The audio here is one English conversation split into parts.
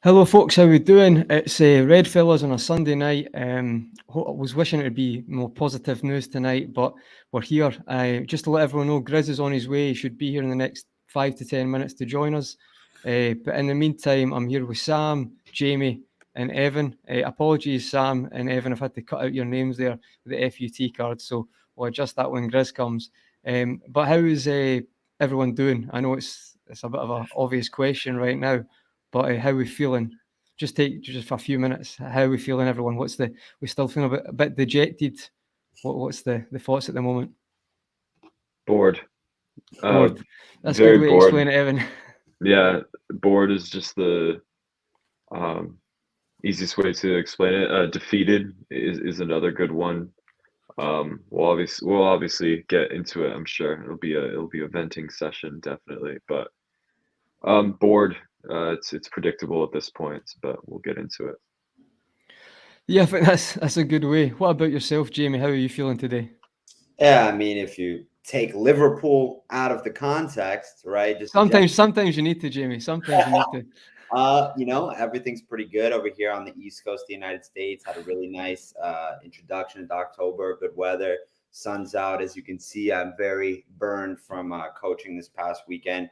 Hello, folks. How we doing? It's Redfellas on a Sunday night. I was wishing it would be more positive news tonight, but we're here. Just to let everyone know, Grizz is on his way. He should be here in the next 5 to 10 minutes to join us. But in the meantime, I'm here with Sam, Jamie, and Evan. Apologies, Sam and Evan. I've had to cut out your names there with the FUT card, so we'll adjust that when Grizz comes. But how is everyone doing? I know it's a bit of an obvious question right now. But how are we feeling? Just take just for a few minutes. How are we feeling, everyone? We still feeling a bit dejected? What's the thoughts at the moment? Bored. Bored. That's a Very good way to bored. explain it, Evan. Yeah, bored is just the easiest way to explain it. Defeated is another good one. We'll obviously get into it. I'm sure it'll be a venting session, definitely. But bored. It's predictable at this point, but we'll get into it. Yeah, I think that's a good way. What about yourself, Jamie? How are you feeling today? Yeah, I mean, if you take Liverpool out of the context, right? Sometimes you need to, Jamie. Sometimes you need to. Everything's pretty good over here on the East Coast of the United States. Had a really nice introduction into October. Good weather, sun's out. As you can see, I'm very burned from coaching this past weekend.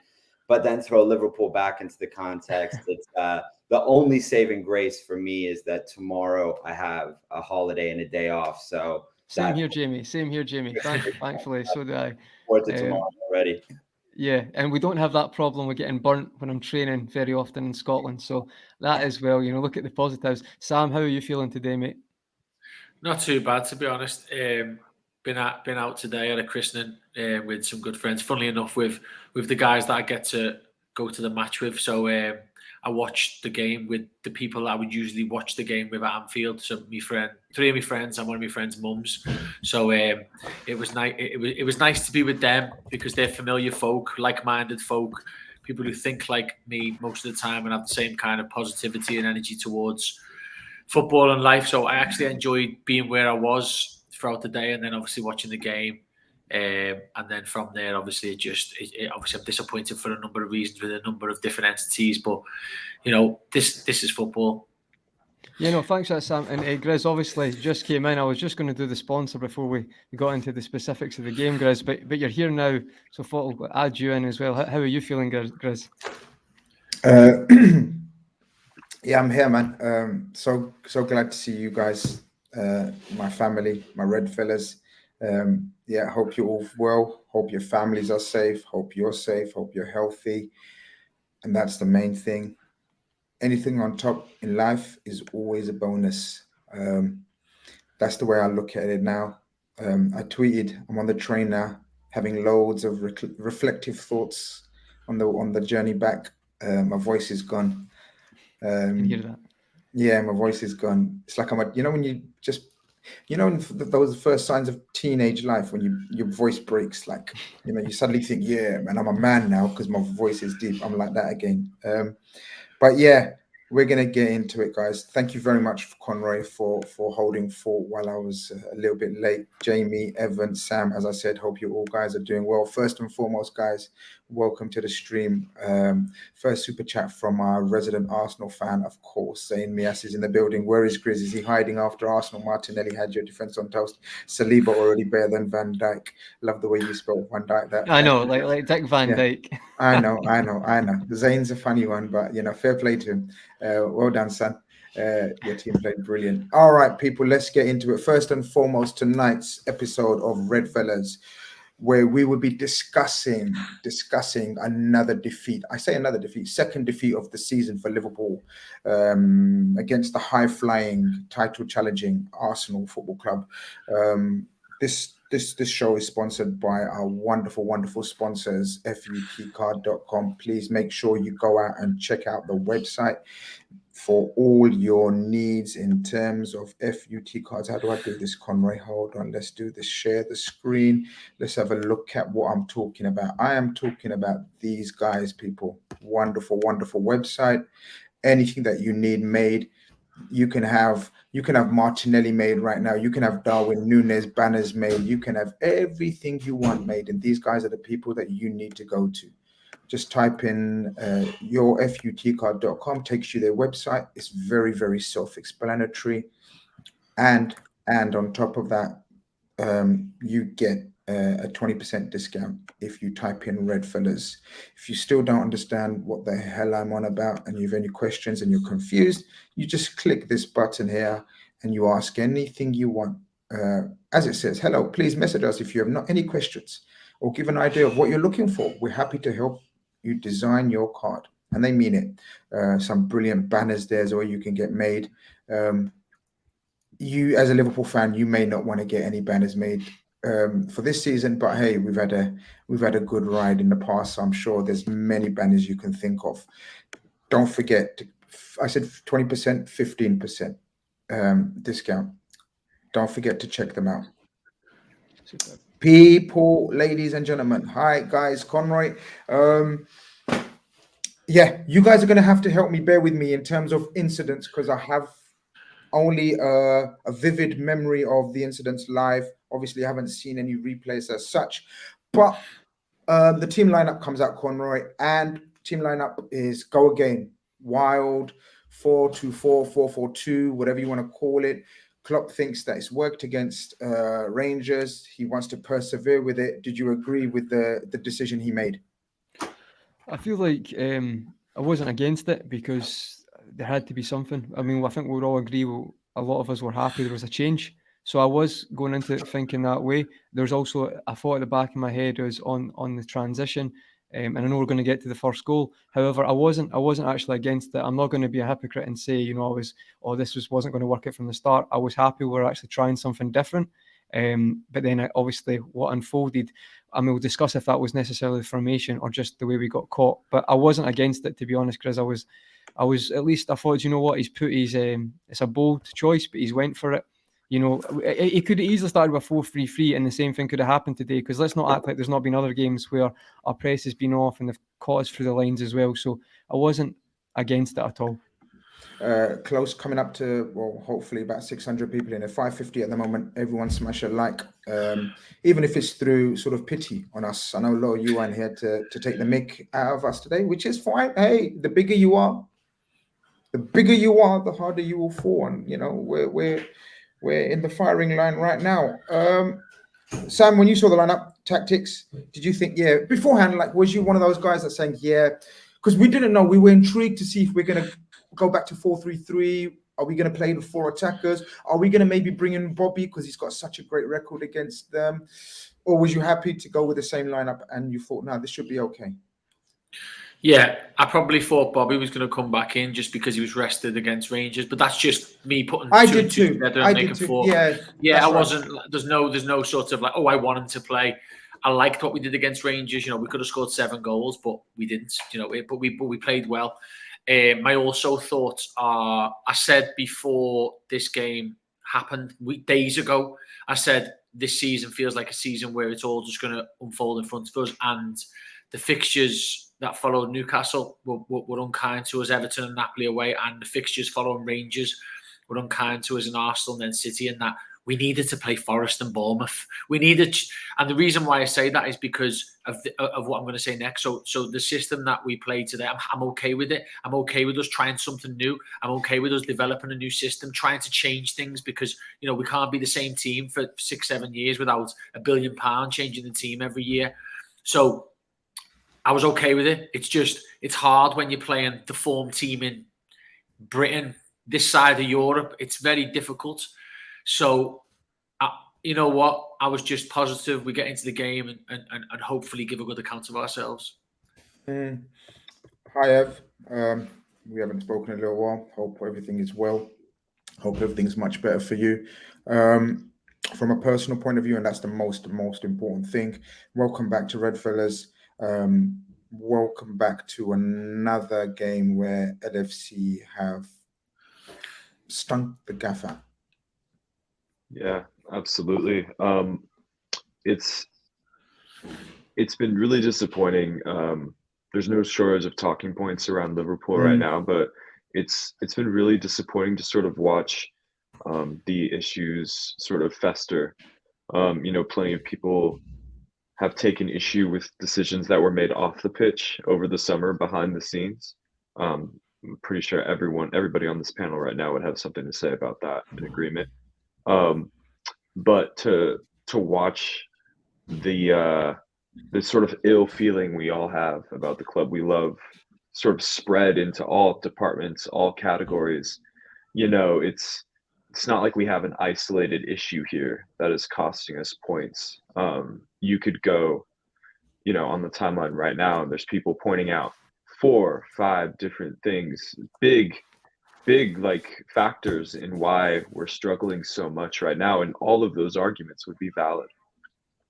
But then throw Liverpool back into the context. It's the only saving grace for me is that tomorrow I have a holiday and a day off. So Same here, Jamie. Thankfully, so do I. Forward to tomorrow already. Yeah, and we don't have that problem with getting burnt when I'm training very often in Scotland. So that as well, look at the positives. Sam, how are you feeling today, mate? Not too bad, to be honest. Been out today at a christening with some good friends. Funnily enough, with the guys that I get to go to the match with. So I watched the game with the people that I would usually watch the game with at Anfield. So three of my friends, and one of my friends' mums. So it was nice. It was nice to be with them because they're familiar folk, like-minded folk, people who think like me most of the time and have the same kind of positivity and energy towards football and life. So I actually enjoyed being where I was throughout the day, and then obviously watching the game. And then from there, obviously, obviously I'm disappointed for a number of reasons with a number of different entities. But this is football. Yeah, no, thanks for that, Sam. And Grizz obviously just came in. I was just going to do the sponsor before we got into the specifics of the game, Grizz. But you're here now, so I thought I'll add you in as well. How are you feeling, Grizz? Yeah, I'm here, man. So glad to see you guys, my family, my Redfellas. Yeah, hope you're all well. Hope your families are safe. Hope you're safe. Hope you're healthy. And that's the main thing. Anything on top in life is always a bonus. That's the way I look at it now. I tweeted, I'm on the train now, having loads of reflective thoughts on the journey back. My voice is gone. Can you hear that? Yeah, my voice is gone. It's like when you just, those first signs of teenage life when your voice breaks, like, you suddenly think, yeah, man, I'm a man now because my voice is deep. I'm like that again. But yeah, we're going to get into it, guys. Thank you very much, Conroy, for holding fort while I was a little bit late. Jamie, Evan, Sam, as I said, hope you all guys are doing well. First and foremost, guys, welcome to the stream. First super chat from our resident Arsenal fan, of course, saying Mias is in the building. Where is Grizz? Is he hiding after Arsenal? Martinelli had your defense on toast. Saliba already better than Van Dijk. Love the way you spelled Van Dijk. That I know, like Dick Van Dyke. I know. Zane's a funny one, but fair play to him. Well done, son. Your team played brilliant. All right, people, let's get into it. First and foremost, tonight's episode of Redfellas, where we will be discussing another defeat. I say another defeat, second defeat of the season for Liverpool against the high-flying, title-challenging Arsenal Football Club. This show is sponsored by our wonderful sponsors, futcard.com. Please make sure you go out and check out the website for all your needs in terms of FUT cards. How do I do this, Conroy? Hold on. Let's do this. Share the screen. Let's have a look at what I'm talking about. I am talking about these guys, people. Wonderful website. Anything that you need made, you can have Martinelli made right now. You can have Darwin Nunez banners made. You can have everything you want made. And these guys are the people that you need to go to. Just type in yourfutcard.com, takes you their website. It's very, very self-explanatory. And on top of that, you get a 20% discount if you type in Redfellas. If you still don't understand what the hell I'm on about and you have any questions and you're confused, you just click this button here and you ask anything you want. As it says, hello, please message us if you have not any questions or give an idea of what you're looking for. We're happy to help you design your card. And they mean it. Some brilliant banners there where you can get made. You, as a Liverpool fan, you may not want to get any banners made for this season, but hey, we've had a good ride in the past, so I'm sure there's many banners you can think of. Don't forget, I said 20%, 15% discount. Don't forget to check them out. People, ladies and gentlemen, hi guys, Conroy. Yeah, you guys are going to have to help me, bear with me in terms of incidents, because I have only a vivid memory of the incidents live. Obviously, I haven't seen any replays as such, but the team lineup comes out, Conroy, and team lineup is go again, wild, 4-2-4, 4-4-2, whatever you want to call it. Klopp thinks that it's worked against Rangers. He wants to persevere with it. Did you agree with the decision he made? I feel like I wasn't against it because there had to be something. I mean, I think we would all agree, a lot of us were happy there was a change. So I was going into it thinking that way. There's also a thought at the back of my head was on the transition, and I know we're going to get to the first goal. However, I wasn't actually against it. I'm not going to be a hypocrite and say, this wasn't going to work out from the start. I was happy we're actually trying something different. But then obviously what unfolded, I mean, we'll discuss if that was necessarily the formation or just the way we got caught. But I wasn't against it, to be honest, because I was at least, I thought, he's put his, it's a bold choice, but he's went for it. He could have easily started with 4-3-3 and the same thing could have happened today, because let's not act like there's not been other games where our press has been off and they've caught us through the lines as well. So I wasn't against it at all. Close, coming up to, well, hopefully about 600 people in there, 550 at the moment. Everyone smash a like, even if it's through sort of pity on us. I know a lot of you aren't here to take the mick out of us today, which is fine. Hey, the bigger you are, the harder you will fall. And we're in the firing line right now. Sam, when you saw the lineup tactics, did you think, beforehand, like, was you one of those guys that's saying, because we didn't know, we were intrigued to see if we're going to go back to 4-3-3. Are we going to play with 4 attackers? Are we going to maybe bring in Bobby because he's got such a great record against them? Or was you happy to go with the same lineup and you thought, no, this should be okay? Yeah, I probably thought Bobby was going to come back in just because he was rested against Rangers, but that's just me putting two and two together and making 4. Yeah, I wasn't. Right. There's no sort of like, I want him to play. I liked what we did against Rangers. We could have scored 7 goals, but we didn't. But we played well. My also thoughts are, I said before this game happened days ago, I said this season feels like a season where it's all just going to unfold in front of us, and the fixtures that followed Newcastle were unkind to us, Everton and Napoli away, and the fixtures following Rangers were unkind to us in Arsenal and then City, and that we needed to play Forest and Bournemouth. And the reason why I say that is because of what I'm going to say next. So the system that we play today, I'm okay with it. I'm okay with us trying something new. I'm okay with us developing a new system, trying to change things, because we can't be the same team for 6-7 years without £1 billion changing the team every year. So I was okay with it. It's hard when you're playing the form team in Britain, this side of Europe. It's very difficult. So, you know what? I was just positive we get into the game and hopefully give a good account of ourselves. Hi, Ev. We haven't spoken in a little while. Hope everything is well. Hope everything's much better for you. From a personal point of view, and that's the most important thing. Welcome back to Redfellas. Welcome back to another game where LFC have stunk the gaff out. Yeah, absolutely. It's been really disappointing. There's no shortage of talking points around Liverpool right now, but it's been really disappointing to sort of watch the issues sort of fester. Plenty of people have taken issue with decisions that were made off the pitch over the summer behind the scenes. I'm pretty sure everybody on this panel right now would have something to say about that in agreement. But to watch the sort of ill feeling we all have about the club we love sort of spread into all departments, all categories, it's not like we have an isolated issue here that is costing us points. You could go, on the timeline right now, and there's people pointing out 4, 5 different things, big like factors in why we're struggling so much right now, and all of those arguments would be valid.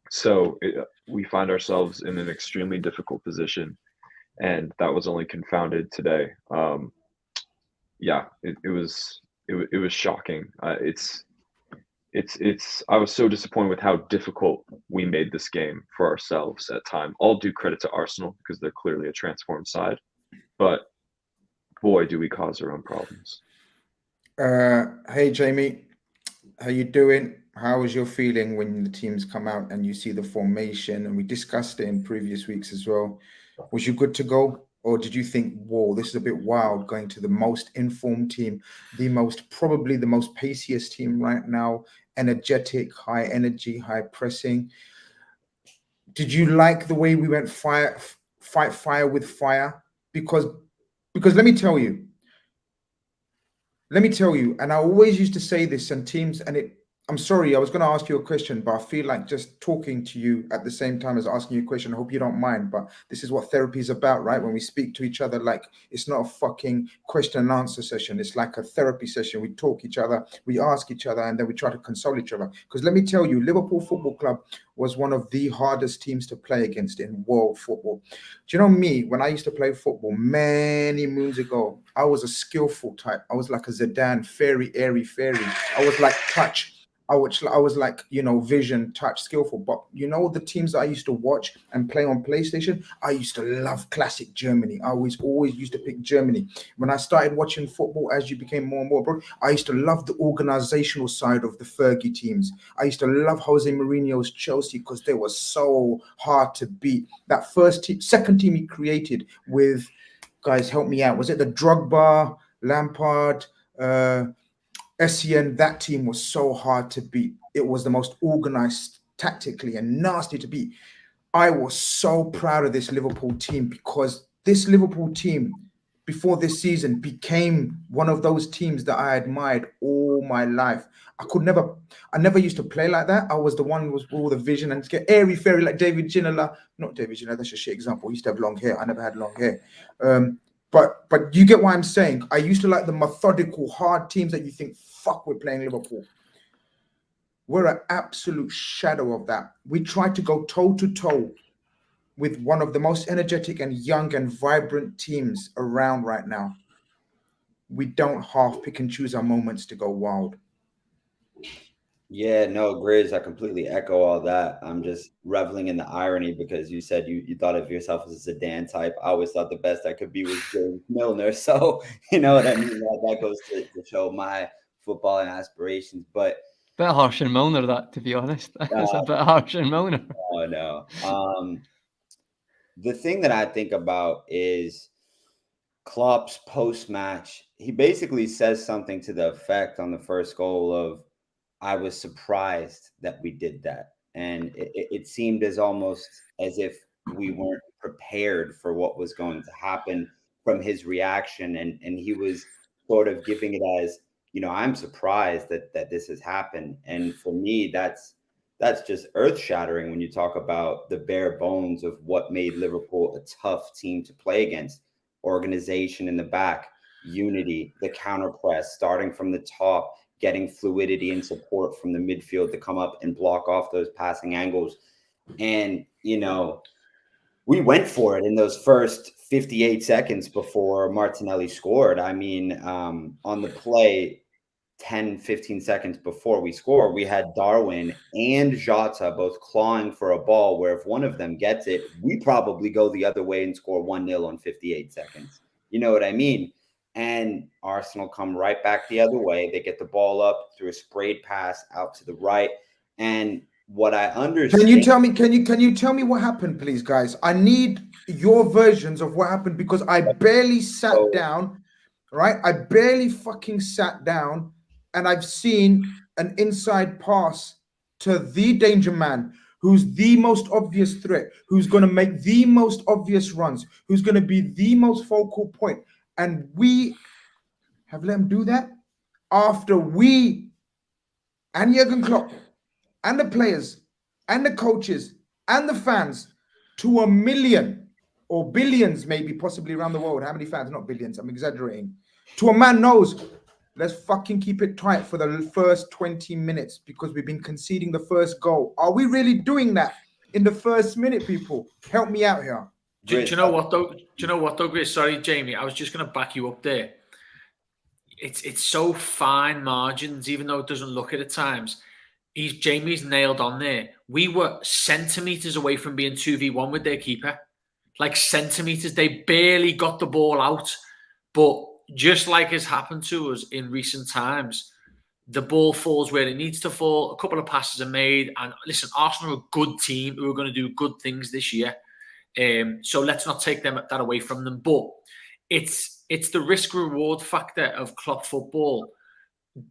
So we find ourselves in an extremely difficult position, and that was only confounded today. It was shocking. I was so disappointed with how difficult we made this game for ourselves at time. All due credit to Arsenal because they're clearly a transformed side, but boy, do we cause our own problems. Hey, Jamie, how you doing? How was your feeling when the teams come out and you see the formation? And we discussed it in previous weeks as well. Was you good to go? Or did you think, whoa, this is a bit wild, going to the most informed team, probably the most paciest team right now, energetic, high energy, high pressing? Did you like the way we went fight fire with fire? Because let me tell you, and I always used to say this on teams, and I'm sorry, I was going to ask you a question, but I feel like just talking to you at the same time as asking you a question. I hope you don't mind, but this is what therapy is about, right? When we speak to each other, like it's not a fucking question and answer session. It's like a therapy session. We talk each other, we ask each other, and then we try to console each other. Because let me tell you, Liverpool Football Club was one of the hardest teams to play against in world football. Do you know me? When I used to play football many moons ago, I was a skillful type. I was like a Zidane, airy fairy. I was like touch. I was like, vision, touch, skillful. But the teams that I used to watch and play on PlayStation, I used to love classic Germany. I always used to pick Germany. When I started watching football, as you became more and more abroad, I used to love the organizational side of the Fergie teams. I used to love Jose Mourinho's Chelsea because they were so hard to beat. That second team he created with, guys, help me out. Was it the Drogba, Lampard, SCN? That team was so hard to beat. It was the most organized tactically and nasty to beat. I was so proud of this Liverpool team because this Liverpool team before this season became one of those teams that I admired all my life. I never used to play like that. I was the one with all the vision and get airy fairy like David Ginola. Not David Ginola, that's a shit example. He used to have long hair. I never had long hair. But you get what I'm saying. I used to like the methodical, hard teams that you think, fuck, we're playing Liverpool. We're an absolute shadow of that. We tried to go toe-to-toe with one of the most energetic and young and vibrant teams around right now. We don't half pick and choose our moments to go wild. Yeah, no, Grizz, I completely echo all that. I'm just reveling in the irony because you said you thought of yourself as a Zidane type. I always thought the best I could be was James Milner. So, you know what I mean? That goes to show my footballing aspirations. But bit harsh in Milner, that, to be honest. It's a bit harsh in Milner. Oh, no. The thing that I think about is Klopp's post-match. He basically says something to the effect on the first goal of, I was surprised that we did that. And it seemed almost as if we weren't prepared for what was going to happen from his reaction. And he was sort of giving it as, I'm surprised that this has happened. And for me, that's just earth-shattering when you talk about the bare bones of what made Liverpool a tough team to play against. Organization in the back, unity, the counter press, starting from the top, getting fluidity and support from the midfield to come up and block off those passing angles. And, we went for it in those first 58 seconds before Martinelli scored. I mean, on the play, 10, 15 seconds before we score, we had Darwin and Jota both clawing for a ball where if one of them gets it, we probably go the other way and score 1-0 on 58 seconds. You know what I mean? And Arsenal come right back the other way. They get the ball up through a sprayed pass out to the right. And what I understand. Can you tell me? Can you tell me what happened, please, guys? I need your versions of what happened because I barely sat down, right? I barely fucking sat down, and I've seen an inside pass to the danger man, who's the most obvious threat, who's going to make the most obvious runs, who's going to be the most focal point, and we have let him do that after we and Jurgen Klopp and the players and the coaches and the fans to a million or billions, maybe possibly around the world. How many fans? Not billions, I'm exaggerating. To a man knows, let's fucking keep it tight for the first 20 minutes because we've been conceding the first goal. Are we really doing that in the first minute, people? Help me out here. Do you know what though? Grizz? Sorry, Jamie, I was just going to back you up there. It's so fine margins, even though it doesn't look it at times. Jamie's nailed on there. We were centimetres away from being 2v1 with their keeper. Like centimetres. They barely got the ball out. But just like has happened to us in recent times, the ball falls where it needs to fall. A couple of passes are made. And listen, Arsenal are a good team who are going to do good things this year. So let's not take that away from them. But it's the risk-reward factor of club football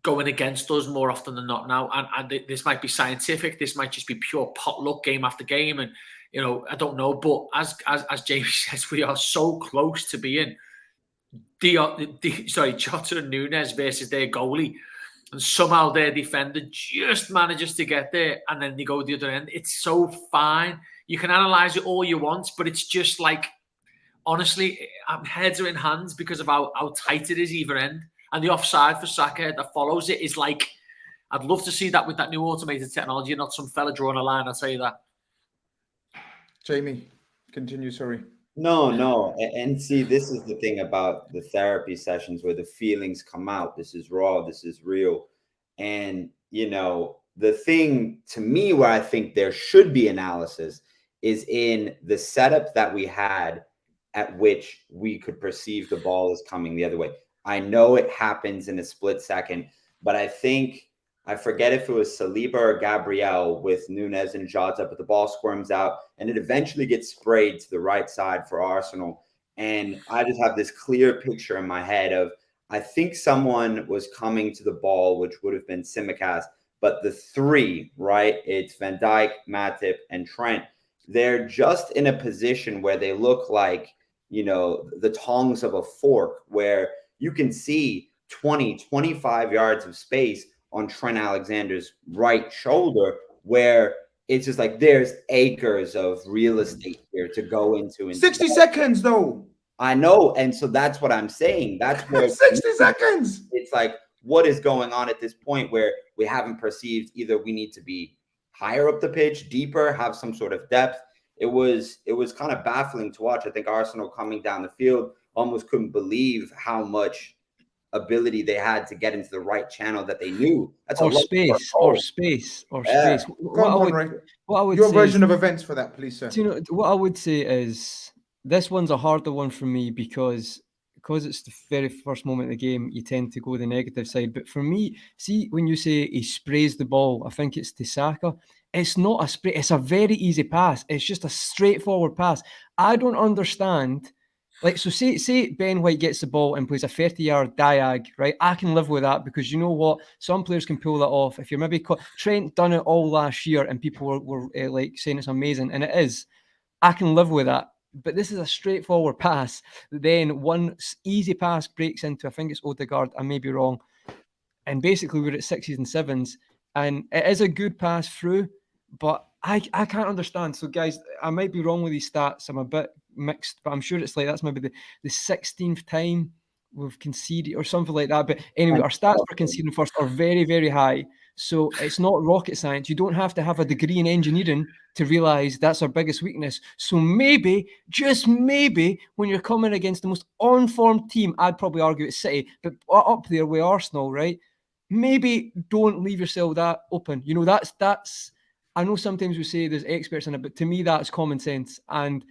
going against us more often than not now. And this might be scientific. This might just be pure potluck game after game. And, you know, I don't know. But as Jamie says, we are so close to being Jota and Nunez versus their goalie. And somehow their defender just manages to get there. And then they go the other end. It's so fine. You can analyze it all you want. But it's just like, honestly, heads are in hands because of how tight it is either end. And the offside for Saka that follows it is like, I'd love to see that with that new automated technology and not some fella drawing a line, I'll tell you that. Jamie, continue, sorry. No. And see, this is the thing about the therapy sessions where the feelings come out. This is raw, this is real. And, you know, the thing to me where I think there should be analysis is in the setup that we had at which we could perceive the ball is coming the other way. I know it happens in a split second, but I think, I forget if it was Saliba or Gabriel with Nunez and Jota, but the ball squirms out and it eventually gets sprayed to the right side for Arsenal. And I just have this clear picture in my head of, I think someone was coming to the ball, which would have been Tsimikas, but the three, right? It's Van Dijk, Matip, and Trent. They're just in a position where they look like, you know, the tongs of a fork, where you can see 20, 25 yards of space on Trent Alexander's right shoulder, where it's just like there's acres of real estate here to go into. 60 seconds, though. I know. And so that's what I'm saying. That's where 60 seconds. It's like, what is going on at this point where we haven't perceived either we need to be higher up the pitch, deeper, have some sort of depth. It was kind of baffling to watch. I think Arsenal coming down the field almost couldn't believe how much ability they had to get into the right channel that they knew. That's or space. What I would your say version of events for that, please, sir. Do you know what I would say is this one's a harder one for me because it's the very first moment of the game, you tend to go the negative side. But for me, see, when you say he sprays the ball, I think it's to Saka. It's not a spray. It's a very easy pass. It's just a straightforward pass. I don't understand. Like, so say Ben White gets the ball and plays a 30-yard diag, right? I can live with that because you know what? Some players can pull that off. If you're maybe Trent done it all last year and people were like saying it's amazing, and it is. I can live with that. But this is a straightforward pass. Then one easy pass breaks into, I think it's Odegaard, I may be wrong. And basically we're at 6s and 7s. And it is a good pass through, but I can't understand. So guys, I might be wrong with these stats. I'm a bit mixed, but I'm sure it's like that's maybe the 16th time we've conceded or something like that. But anyway, our stats for conceding first are very, very high. So it's not rocket science. You don't have to have a degree in engineering to realize that's our biggest weakness. So maybe, just maybe, when you're coming against the most on-form team, I'd probably argue it's City, but up there with Arsenal, right? Maybe don't leave yourself that open. You know, that's. I know sometimes we say there's experts in it, but to me that's common sense. And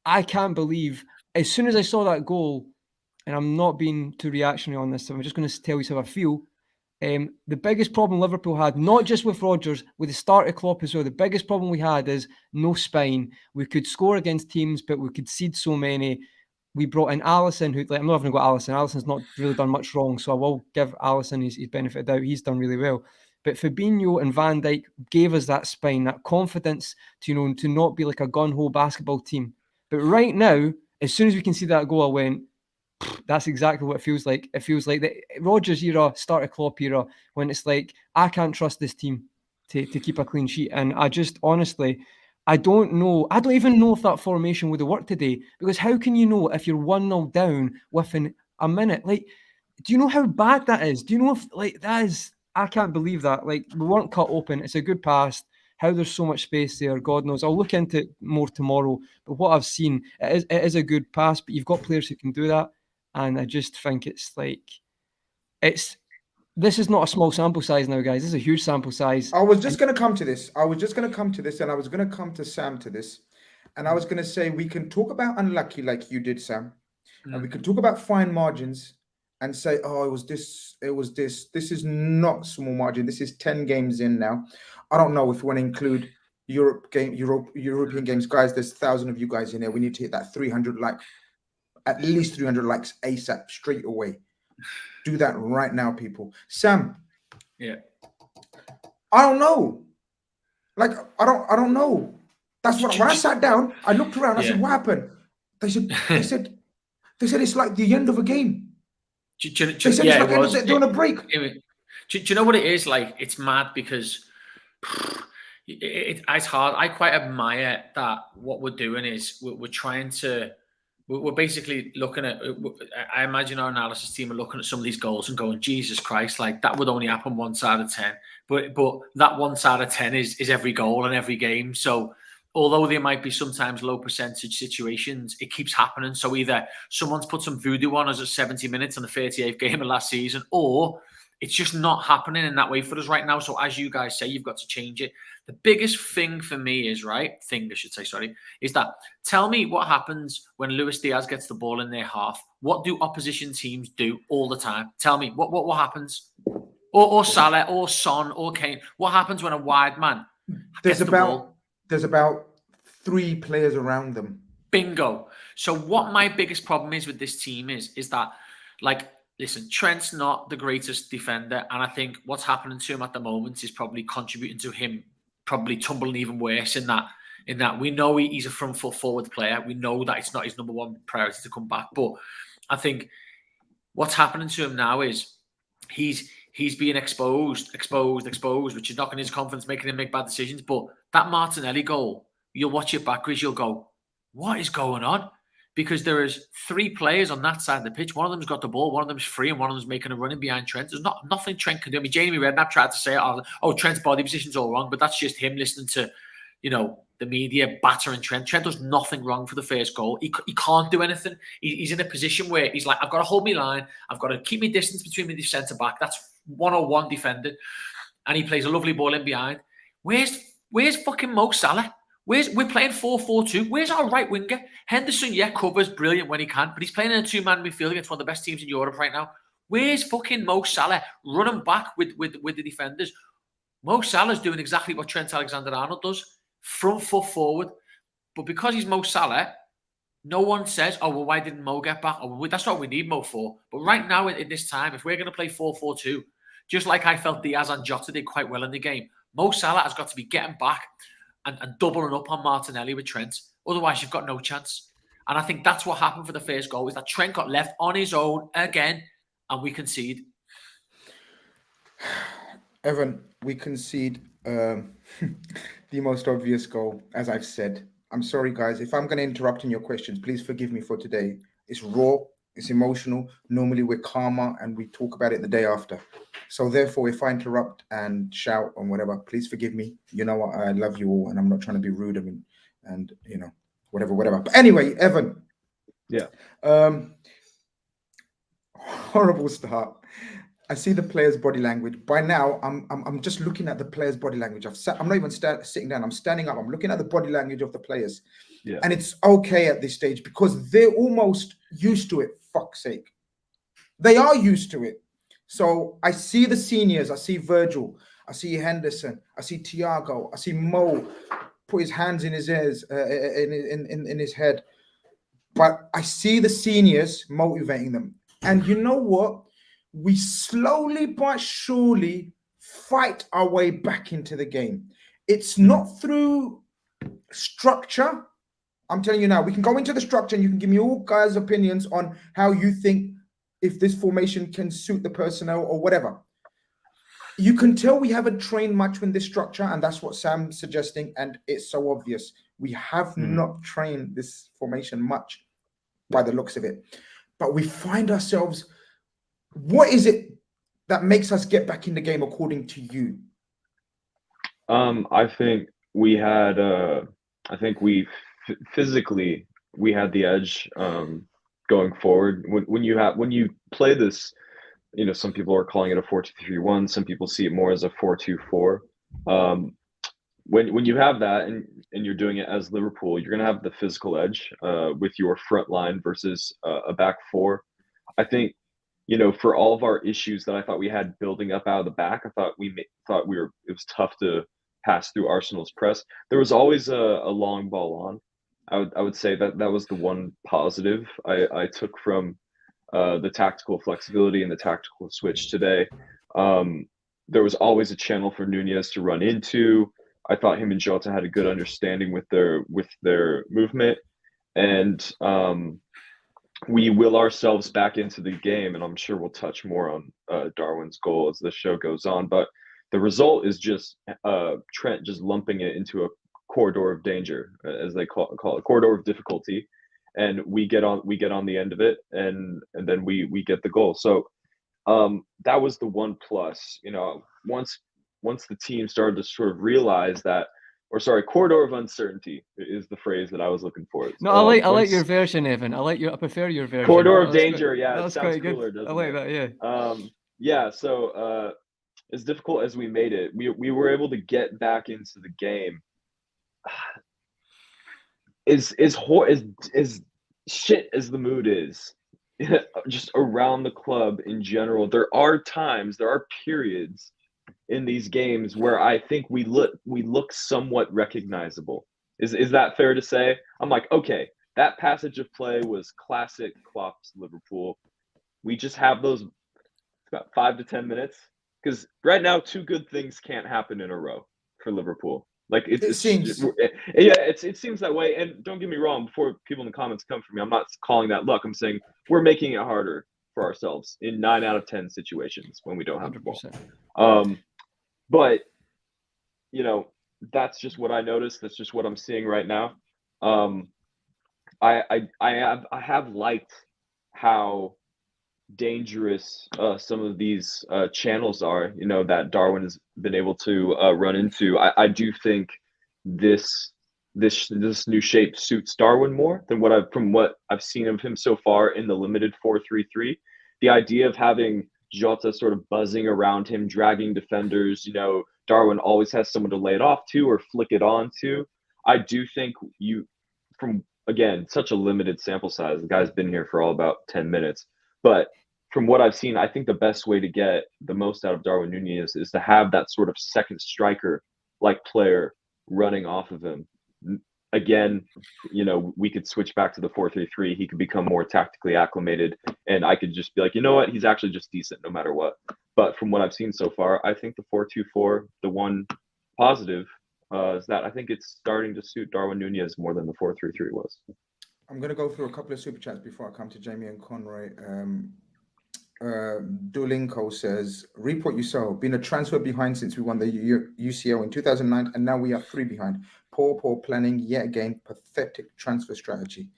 I can't believe, as soon as I saw that goal, and I'm not being too reactionary on this, so I'm just going to tell you how I feel. The biggest problem Liverpool had, not just with Rodgers, with the start of Klopp as well, the biggest problem we had is no spine. We could score against teams, but we could cede so many. We brought in Alisson, who, like, I'm not even got Alisson. Alisson's not really done much wrong, so I will give Alisson his benefit of doubt. He's done really well. But Fabinho and Van Dijk gave us that spine, that confidence to, to not be like a gun-ho basketball team. But right now, as soon as we can see that goal, I went, that's exactly what it feels like. It feels like the Rodgers era, start of Klopp era, when it's like, I can't trust this team to keep a clean sheet. And I just, honestly, I don't know. I don't even know if that formation would have worked today, because how can you know if you're 1-0 down within a minute? Like, do you know how bad that is? Do you know if, like, that is, I can't believe that. Like, we weren't cut open. It's a good pass. How there's so much space there, God knows. I'll look into it more tomorrow. But what I've seen, it is a good pass, but you've got players who can do that. And I just think it's like, this is not a small sample size now, guys. This is a huge sample size. I was just going to come to this. And I was going to come to Sam to this. And I was going to say, we can talk about unlucky like you did, Sam. And we can talk about fine margins and say, oh, it was this. This is not small margin. This is 10 games in now. I don't know if we want to include European games. Guys, there's 1,000 of you guys in there. We need to hit that 300 at least 300 likes ASAP, straight away. Do that right now, people. Sam. Yeah. I don't know. Like, I don't know. That's what, when I sat down, I looked around, I said, what happened? They said it's like the end of a game. They said it's like doing a break. Do you know what it is? Like, it's mad because it's hard. I quite admire that what we're doing is we're trying to, we're basically looking at, I imagine our analysis team are looking at some of these goals and going, Jesus Christ, like that would only happen 1 out of 10. But that 1 out of 10 is every goal and every game. So although there might be sometimes low percentage situations, it keeps happening. So either someone's put some voodoo on us at 70 minutes on the 38th game of last season, or it's just not happening in that way for us right now. So as you guys say, you've got to change it. The biggest thing for me is, is that tell me what happens when Luis Diaz gets the ball in their half. What do opposition teams do all the time? Tell me, what happens? Or Salah, or Son, or Kane. What happens when a wide man gets the ball? There's about 3 players around them. Bingo. So what my biggest problem is with this team is that, like, listen, Trent's not the greatest defender, and I think what's happening to him at the moment is probably contributing to him probably tumbling even worse in that we know he's a front foot forward player. We know that it's not his number 1 priority to come back. But I think what's happening to him now is he's being exposed, which is knocking his confidence, making him make bad decisions. But that Martinelli goal, you'll watch it backwards, you'll go, what is going on? Because there is 3 players on that side of the pitch. One of them's got the ball, one of them's free, and one of them's making a run in behind Trent. There's nothing Trent can do. I mean, Jamie Redknapp tried to say, oh, Trent's body position's all wrong, but that's just him listening to, the media battering Trent. Trent does nothing wrong for the first goal. He can't do anything. He's in a position where he's like, I've got to hold my line. I've got to keep my distance between me and the centre-back. That's 101 defending. And he plays a lovely ball in behind. Where's fucking Mo Salah? We're playing 4-4-2. Where's our right winger? Henderson, covers brilliant when he can, but he's playing in a 2-man midfield against one of the best teams in Europe right now. Where's fucking Mo Salah running back with the defenders? Mo Salah's doing exactly what Trent Alexander-Arnold does, front foot forward. But because he's Mo Salah, no one says, oh, well, why didn't Mo get back? Oh, well, that's what we need Mo for. But right now, in this time, if we're going to play 4-4-2, just like I felt Diaz and Jota did quite well in the game, Mo Salah has got to be getting back and doubling up on Martinelli with Trent. Otherwise, you've got no chance. And I think that's what happened for the first goal, is that Trent got left on his own again, and we concede. Evan, we concede the most obvious goal, as I've said. I'm sorry, guys. If I'm going to interrupt in your questions, please forgive me for today. It's raw. It's emotional. Normally, we're calmer, and we talk about it the day after. So therefore, if I interrupt and shout or whatever, please forgive me. You know what? I love you all, and I'm not trying to be rude. And whatever. But anyway, Evan. Yeah. Horrible start. I see the players' body language. By now, I'm just looking at the players' body language. I'm not even sitting down. I'm standing up. I'm looking at the body language of the players. Yeah. And it's okay at this stage because they're almost used to it. Fuck's sake. They are used to it. So I see the seniors. I see Virgil. I see Henderson. I see Thiago. I see Mo put his hands in his ears, in his head. But I see the seniors motivating them. And you know what? We slowly but surely fight our way back into the game. It's not through structure. I'm telling you now, we can go into the structure and you can give me all guys' opinions on how you think if this formation can suit the personnel or whatever. You can tell we haven't trained much in this structure, and that's what Sam's suggesting, and it's so obvious. We have not trained this formation much by the looks of it. But we find ourselves, what is it that makes us get back in the game according to you? I think we had, physically we had the edge going forward. When you play this, you know, some people are calling it a 4-2-3-1. Some people see it more as a 4-2-4. When you have that and you're doing it as Liverpool, you're going to have the physical edge with your front line versus a back four. I think, you know, for all of our issues that I thought we had building up out of the back, I thought it was tough to pass through Arsenal's press. There was always a long ball on. I would say that was the one positive I took from the tactical flexibility and the tactical switch today. There was always a channel for Nunez to run into. I thought him and Jota had a good understanding with their movement, and we will ourselves back into the game. And I'm sure we'll touch more on Darwin's goal as the show goes on. But the result is just Trent just lumping it into a corridor of danger, as they call it, corridor of difficulty, and we get on the end of it, and then we get the goal. So that was the one plus. You know, once the team started to sort of realize that, corridor of uncertainty is the phrase that I was looking for. No, I like your version, Evan. I prefer your version. Corridor of danger, yeah, it sounds cooler, doesn't it? I like that, yeah. Yeah, so as difficult as we made it, we were able to get back into the game. Is shit as the mood is, just around the club in general, there are periods in these games where I think we look somewhat recognizable. Is that fair to say? I'm like, okay, that passage of play was classic Klopp's Liverpool. We just have those about 5 to 10 minutes, because right now 2 good things can't happen in a row for Liverpool. Like it seems that way. And don't get me wrong, before people in the comments come for me, I'm not calling that luck. I'm saying we're making it harder for ourselves in 9 out of 10 situations when we don't have the ball. But you know, that's just what I noticed. That's just what I'm seeing right now. I have liked how dangerous some of these channels are, you know, that Darwin has been able to run into. I do think this new shape suits Darwin more than from what I've seen of him so far in the limited 4-3-3. The idea of having Jota sort of buzzing around him, dragging defenders, you know, Darwin always has someone to lay it off to or flick it on to. I do think from again, such a limited sample size, the guy's been here for all about 10 minutes. But from what I've seen, I think the best way to get the most out of Darwin Nunez is to have that sort of second striker-like player running off of him. Again, you know, we could switch back to the 4-3-3. He could become more tactically acclimated, and I could just be like, you know what, he's actually just decent no matter what. But from what I've seen so far, I think the 4-2-4, the one positive is that I think it's starting to suit Darwin Nunez more than the 4-3-3 was. I'm going to go through a couple of super chats before I come to Jamie and Conroy. Duolinko says, reap what you sow. Been a transfer behind since we won the UCL in 2009, and now we are 3 behind. Poor planning, yet again, pathetic transfer strategy.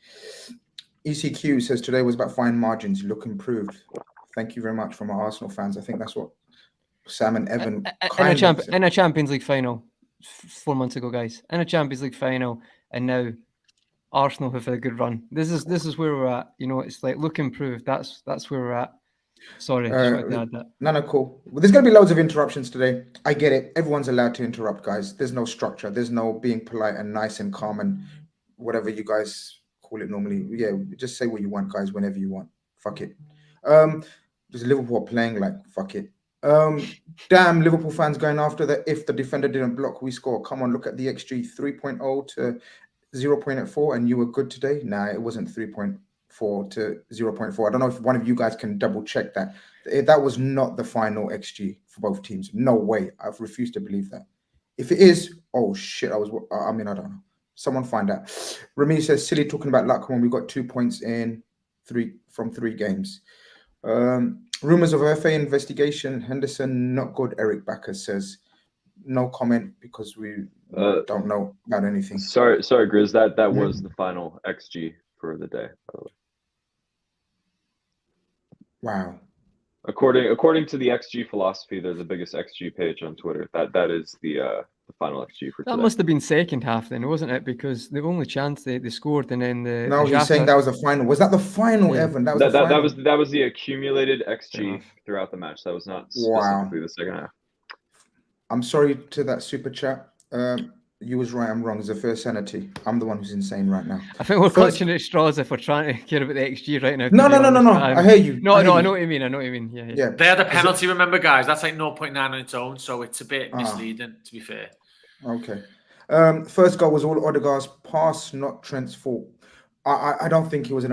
ECQ says, today was about fine margins. You look improved. Thank you very much from our Arsenal fans. I think that's what Sam and Evan in a Champions League final 4 months ago, guys. In a Champions League final, and now Arsenal have had a good run. This is where we're at. You know, it's like look improved. That's where we're at. Sorry, just wanted to add that. No, cool. Well, there's going to be loads of interruptions today. I get it. Everyone's allowed to interrupt, guys. There's no structure. There's no being polite and nice and calm and whatever you guys call it normally. Yeah, just say what you want, guys, whenever you want. Fuck it. Just Liverpool playing like fuck it. Damn, Liverpool fans going after that. If the defender didn't block, we score. Come on, look at the XG 3.0 to 0.4, and you were good today. Nah, it wasn't 3.4 to 0.4. I don't know if one of you guys can double check that. That was not the final XG for both teams. No way. I've refused to believe that. If it is, oh shit, I don't know. Someone find out. Remy says, silly talking about luck when we got 2 points in from 3 games. Rumours of FA investigation. Henderson, not good. Eric Backer says, no comment because we don't know about anything. Sorry, Grizz. That was the final XG for the day, by the way. Wow. According to the XG philosophy, they're the biggest XG page on Twitter. That is the final XG for today. That must have been second half then, wasn't it? Because the only chance they scored, and then he's saying that was the final. Was that the final, yeah. Evan? That was the accumulated XG throughout the match. That was not specifically the second half. I'm sorry to that super chat. You was right, I'm wrong. It's a fair sanity. I'm the one who's insane right now. I think we're clutching at straws if we're trying to care about the XG right now. No. I hear you. I know what you mean. Yeah. They had a penalty, remember, guys? That's like 0.9 on its own, so it's a bit misleading, to be fair. Okay. First goal was all Odegaard's pass, not Trent's fault. I don't think it was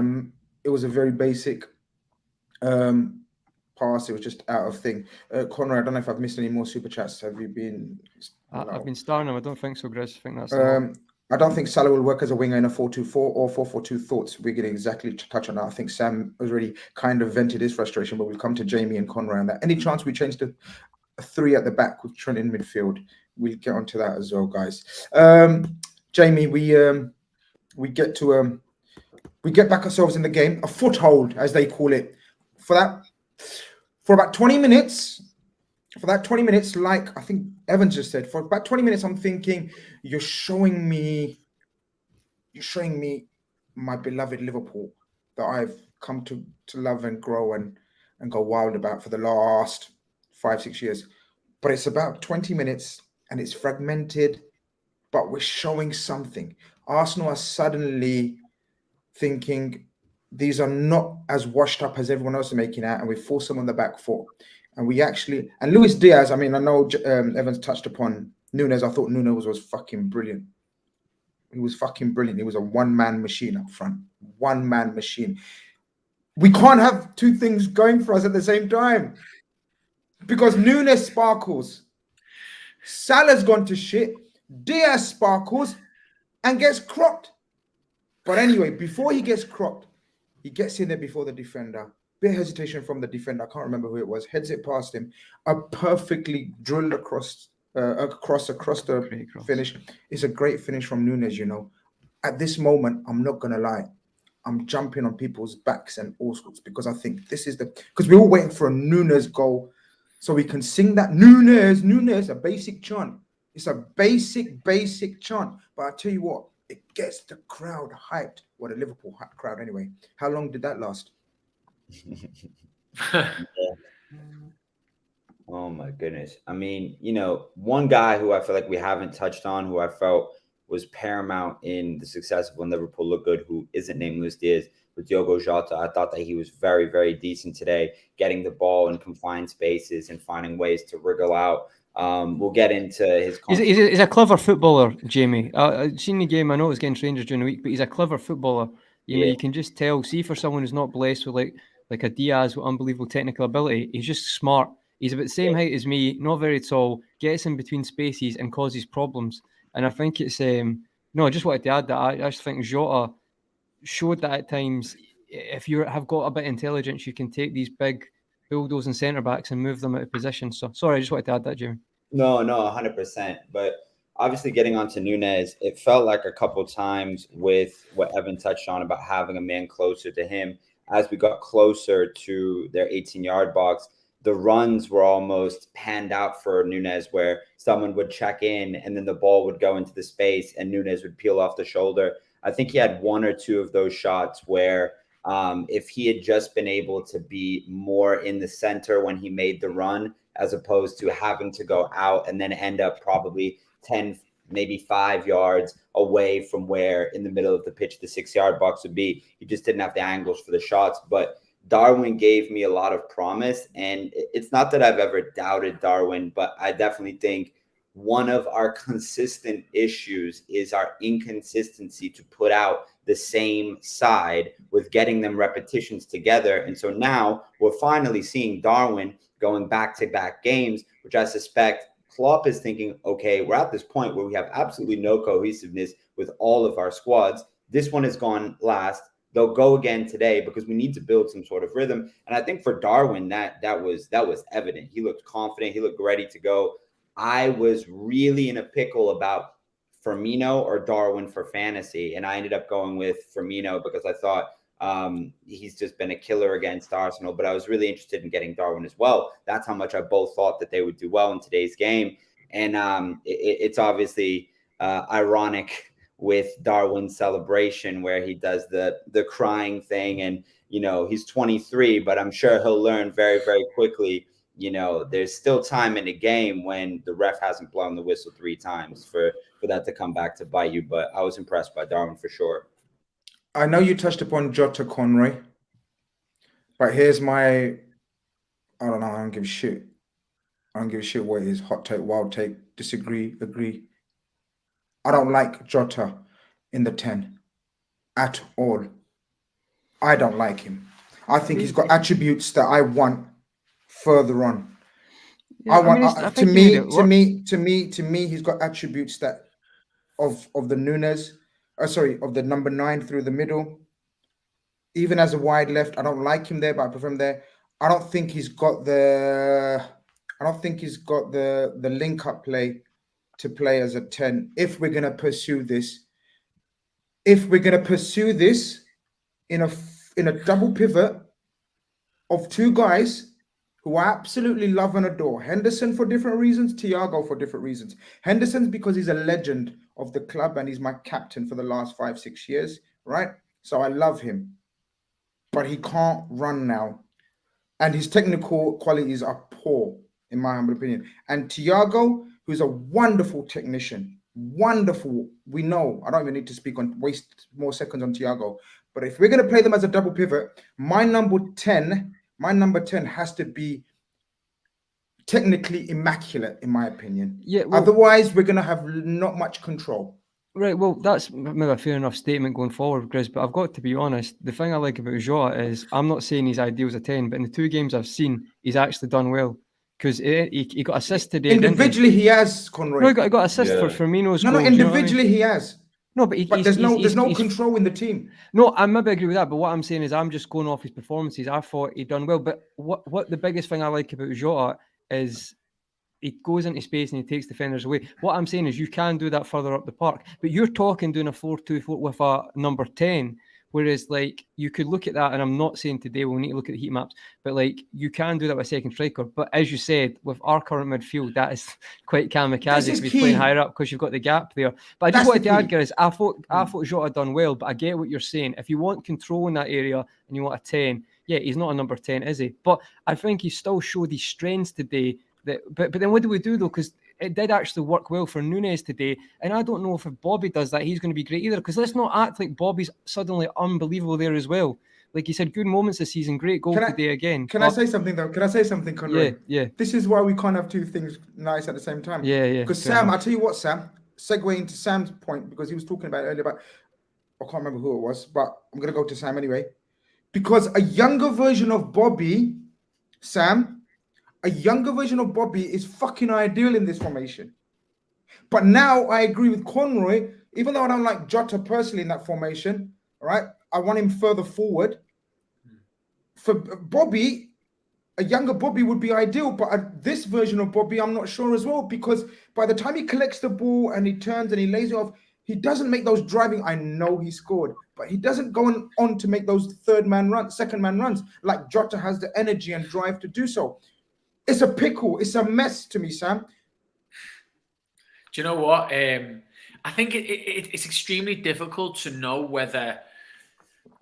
a very basic pass. It was just out of thing. Conrad, I don't know if I've missed any more super chats. Have you been? I've been starring them. I don't think so, Grizz. I think that's. I don't think Salah will work as a winger in a 4-2-4 or 4-4-2 thoughts. We're going to exactly touch on that. I think Sam has already kind of vented his frustration, but we'll come to Jamie and Conrad on that. Any chance we change to 3 at the back with Trent in midfield? We'll get onto that as well, guys. Jamie, we get back ourselves in the game, a foothold as they call it, for about 20 minutes. For that 20 minutes, like I think Evans just said, for about 20 minutes, I'm thinking you're showing me my beloved Liverpool that I've come to love and grow and go wild about for the last 5-6 years. But it's about 20 minutes and it's fragmented, but we're showing something. Arsenal are suddenly thinking these are not as washed up as everyone else is making out, and we force them on the back foot. And Luis Diaz, I mean, I know Evans touched upon Nunez. I thought Nunez was fucking brilliant. He was fucking brilliant. He was a one-man machine up front. One-man machine. We can't have 2 things going for us at the same time. Because Nunez sparkles. Salah's gone to shit. Diaz sparkles and gets cropped. But anyway, before he gets cropped, he gets in there before the defender. Bit hesitation from the defender. I can't remember who it was. Heads it past him. A perfectly drilled across the finish. It's a great finish from Nunez, you know. At this moment, I'm not going to lie. I'm jumping on people's backs and all sorts because I think this is because we're all waiting for a Nunez goal so we can sing that Nunez, a basic chant. It's a basic chant. But I tell you what, it gets the crowd hyped. Well, the Liverpool crowd anyway. How long did that last? Oh my goodness. I mean, you know, one guy who I feel like we haven't touched on, who I felt was paramount in the success of when Liverpool looked good, who isn't named Luis Diaz, with Diogo Jota. I thought that he was very, very decent today, getting the ball in confined spaces and finding ways to wriggle out. We'll get into his. He's a clever footballer, Jamie. I've seen the game. I know it was against Rangers during the week, but he's a clever footballer. You know, you can just tell. See, for someone who's not blessed with like a Diaz with unbelievable technical ability, he's just smart. He's about the same height as me, not very tall, gets in between spaces and causes problems. And I think it's I just wanted to add that I just think Jota showed that at times. If you have got a bit of intelligence, you can take these big bulldozing centre backs and move them out of position. So sorry, I just wanted to add that, Jamie. No, 100%. But obviously, getting on to Nunez, it felt like a couple times with what Evan touched on about having a man closer to him. As we got closer to their 18-yard box, the runs were almost panned out for Nunez, where someone would check in and then the ball would go into the space and Nunez would peel off the shoulder. I think he had 1 or 2 of those shots where if he had just been able to be more in the center when he made the run, as opposed to having to go out and then end up probably 10, maybe 5 yards away from where in the middle of the pitch the 6-yard box would be. He just didn't have the angles for the shots. But Darwin gave me a lot of promise. And it's not that I've ever doubted Darwin, but I definitely think one of our consistent issues is our inconsistency to put out the same side with getting them repetitions together. And so now we're finally seeing Darwin going back-to-back games, which I suspect Klopp is thinking, okay, we're at this point where we have absolutely no cohesiveness with all of our squads. This one has gone last. They'll go again today because we need to build some sort of rhythm. And I think for Darwin, that was evident. He looked confident. He looked ready to go. I was really in a pickle about Firmino or Darwin for fantasy, and I ended up going with Firmino because I thought he's just been a killer against Arsenal, but I was really interested in getting Darwin as well. That's how much I both thought that they would do well in today's game. And it's obviously ironic with Darwin's celebration where he does the crying thing, and he's 23, but I'm sure he'll learn very, very quickly. There's still time in the game when the ref hasn't blown the whistle 3 times for that to come back to bite you. But I was impressed by Darwin for sure. I know you touched upon Jota, Conroy, but here's my, I don't know, I don't give a shit. I don't give a shit what it is. Hot take, wild take, disagree, agree. I don't like Jota in the 10 at all. I don't like him. I think he's got attributes that I want further on. Yeah, to me, he's got attributes that of the Nunez, of the number 9 through the middle. Even as a wide left, I don't like him there, but I prefer him there. I don't think he's got the link up play to play as a 10. If we're gonna pursue this, in a double pivot of 2 guys who I absolutely love and adore. Henderson for different reasons, Thiago for different reasons. Henderson's because he's a legend of the club and he's my captain for the last 5-6 years, right? So I love him, but he can't run now. And his technical qualities are poor, in my humble opinion. And Thiago, who's a wonderful technician, wonderful. We know, I don't even need to waste more seconds on Thiago. But if we're going to play them as a double pivot, my number 10 has to be technically immaculate, in my opinion. Yeah. Well, otherwise, we're going to have not much control. Right. Well, that's maybe a fair enough statement going forward, Grizz. But I've got to be honest. The thing I like about Jota is I'm not saying he's ideal as a 10, but in the 2 games I've seen, he's actually done well. Because he got assist today. Individually, he has, Conroy. No, he got assist for Firmino's goal. No, individually he has. No, but there's no control in the team. No, I maybe agree with that. But what I'm saying is I'm just going off his performances. I thought he'd done well. But what the biggest thing I like about Jota is he goes into space and he takes defenders away. What I'm saying is you can do that further up the park. But you're talking doing a 4-2-4 with a number 10. Whereas, like, you could look at that, and I'm not saying today we'll need to look at the heat maps, but, like, you can do that with a second striker. But as you said, with our current midfield, that is quite kamikaze to be playing higher up because you've got the gap there. But I just wanted to add, guys, I thought Jota done well, but I get what you're saying. If you want control in that area and you want a 10, yeah, he's not a number 10, is he? But I think he still showed his strengths today. But then what do we do, though? Because it did actually work well for Nunez today. And I don't know if Bobby does that, he's going to be great either. Because let's not act like Bobby's suddenly unbelievable there as well. Like you said, good moments this season, great goal today again. Can I say something, though? Can I say something, Conroy? Yeah. This is why we can't have 2 things nice at the same time. Yeah. Because Sam, I'll tell you what, Sam, segue into Sam's point, because he was talking about it earlier about, I can't remember who it was, but I'm going to go to Sam anyway. Because a younger version of Bobby, Sam, a younger version of Bobby is fucking ideal in this formation. But now I agree with Conroy, even though I don't like Jota personally in that formation, all right? I want him further forward. For Bobby, a younger Bobby would be ideal, but this version of Bobby, I'm not sure as well, because by the time he collects the ball and he turns and he lays it off, he doesn't make those driving. I know he scored, but he doesn't go on to make those second man runs like Jota has the energy and drive to do so. It's a pickle. It's a mess to me, Sam. Do you know what? I think it's extremely difficult to know whether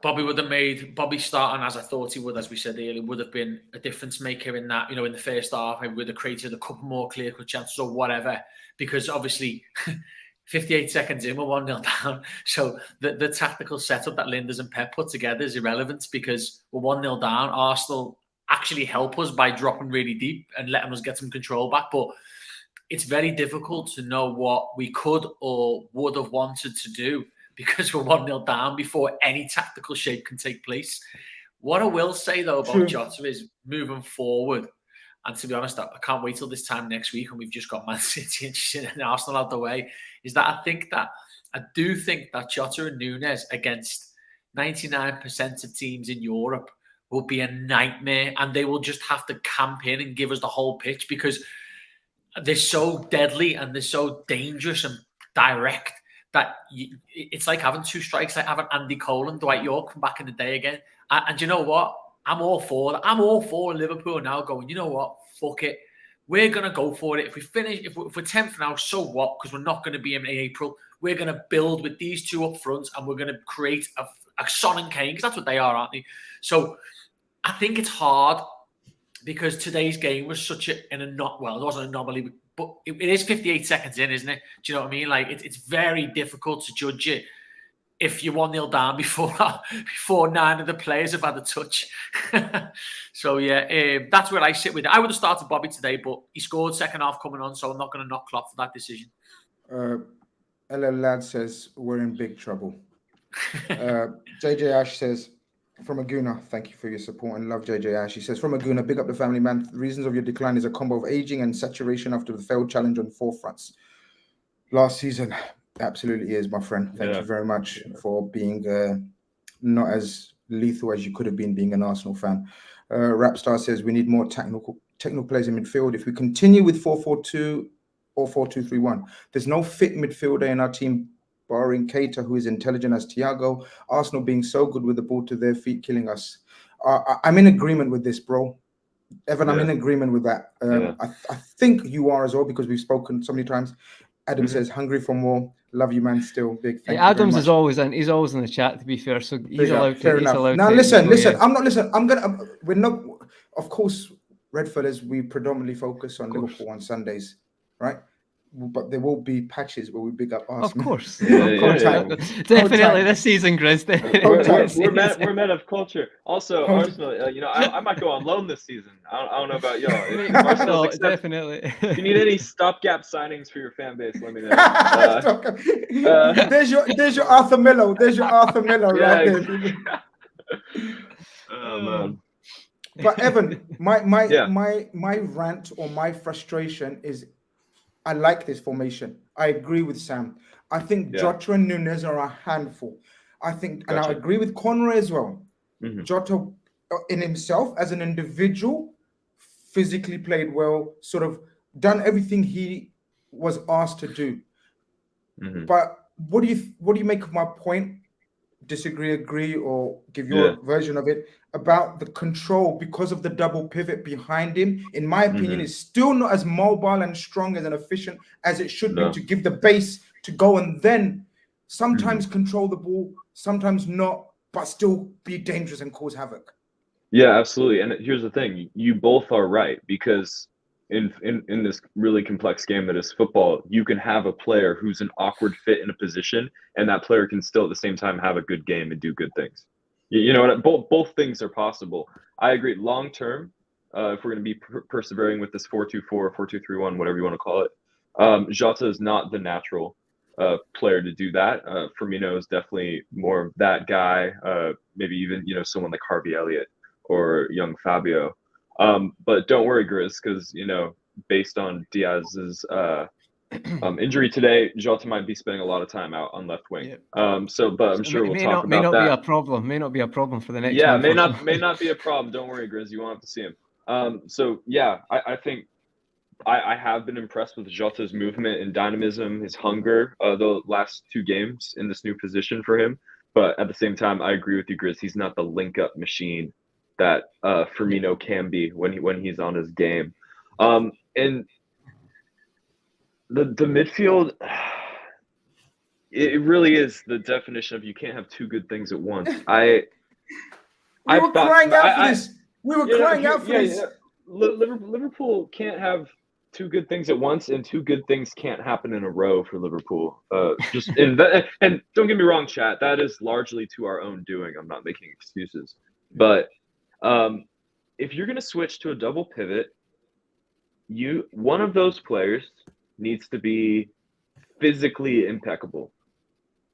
Bobby would have made Bobby starting as I thought he would, as we said earlier, would have been a difference maker in that, in the first half, maybe would have created a couple more clear-cut chances or whatever. Because obviously, 58 seconds in, we're 1-0 down. So the tactical setup that Linders and Pep put together is irrelevant because we're 1-0 down. Arsenal actually help us by dropping really deep and letting us get some control back. But it's very difficult to know what we could or would have wanted to do because we're 1-0 down before any tactical shape can take place. What I will say, though, about Jota is moving forward. And to be honest, I can't wait till this time next week and we've just got Man City and Arsenal out the way, is that I do think that Jota and Nunez against 99% of teams in Europe will be a nightmare, and they will just have to camp in and give us the whole pitch because they're so deadly and they're so dangerous and direct that it's like having two strikes, like having Andy Cole and Dwight York from back in the day again. And you know what? I'm all for that. I'm all for Liverpool now going, you know what? Fuck it. We're going to go for it. If we finish, if we're 10th now, so what? Because we're not going to be in April. We're going to build with these two up front and we're going to create a Son and Kane, because that's what they are, aren't they? So I think it's hard because today's game was such it wasn't an anomaly, but it is 58 seconds in, isn't it? Do you know what I mean? Like, it's very difficult to judge it if you're 1-0 down before 9 of the players have had a touch. So, yeah, that's where I sit with it. I would have started Bobby today, but he scored second half coming on, so I'm not going to knock Klopp for that decision. LL Lad says, we're in big trouble. JJ Ash says, from Aguna, thank you for your support and love, JJ Ash. He says, from Aguna, big up the family, man. The reasons of your decline is a combo of aging and saturation after the failed challenge on 4 fronts last season. Absolutely is, my friend. Thank you very much for being not as lethal as you could have been being an Arsenal fan. Rapstar says, we need more technical players in midfield. If we continue with 4-4-2 or 4-2-3-1, there's no fit midfielder in our team barring Keita, who is intelligent as Thiago. Arsenal being so good with the ball to their feet, killing us. I'm in agreement with this, bro. Evan, I'm in agreement with that. I think you are as well, because we've spoken so many times. Adam says, hungry for more. Love you, man. Still big. Thank you Adams very much. is always in. He's always in the chat, to be fair. So he's allowed to. He's allowed now, to. listen. Yeah. I'm not listening. We're not. Of course, Redfellas, we predominantly focus on Liverpool on Sundays, right? But there will be patches where we big up Arsenal. Of course. Definitely this season, Grizz. We're men of culture. Also, Arsenal, I might go on loan this season. I don't know about y'all. Definitely. If you need any stopgap signings for your fan base, let me know. There's your Arthur Miller. There's your Arthur Miller right there. Oh, man. But Evan, my rant or my frustration is, I like this formation. I agree with Sam. I think Jota and Nunez are a handful. I think, and I agree with Conroy as well. Jota in himself as an individual physically played well, sort of done everything he was asked to do. But what do you make of my point? Disagree, agree, or give your version of it about the control because of the double pivot behind him? In my opinion, is still not as mobile and strong as and efficient as it should be to give the base to go and then sometimes control the ball, sometimes not, but still be dangerous and cause havoc. Yeah, absolutely. And here's the thing: you both are right, because in this really complex game that is football, you can have a player who's an awkward fit in a position, and that player can still at the same time have a good game and do good things. You know what? Both things are possible. I agree. Long term, if we're going to be persevering with this 4-2-4, 4-2-3-1, whatever you want to call it, Jota is not the natural player to do that. Firmino is definitely more of that guy. Maybe even someone like Harvey Elliott or young Fabio. But don't worry, Grizz, because based on Diaz's injury today, Jota might be spending a lot of time out on left wing. But I'm sure we'll talk about that. May not be a problem for the next. Yeah, may not be a problem. Don't worry, Grizz. You won't have to see him. I think I have been impressed with Jota's movement and dynamism, his hunger, the last 2 games in this new position for him. But at the same time, I agree with you, Grizz. He's not the link-up machine that Firmino can be when he's on his game. And the midfield, it really is the definition of you can't have 2 good things at once. We were crying out for this. We were crying out for this. Liverpool can't have two good things at once, and two good things can't happen in a row for Liverpool. And don't get me wrong, chat. That is largely to our own doing. I'm not making excuses, but if you're going to switch to a double pivot, one of those players needs to be physically impeccable.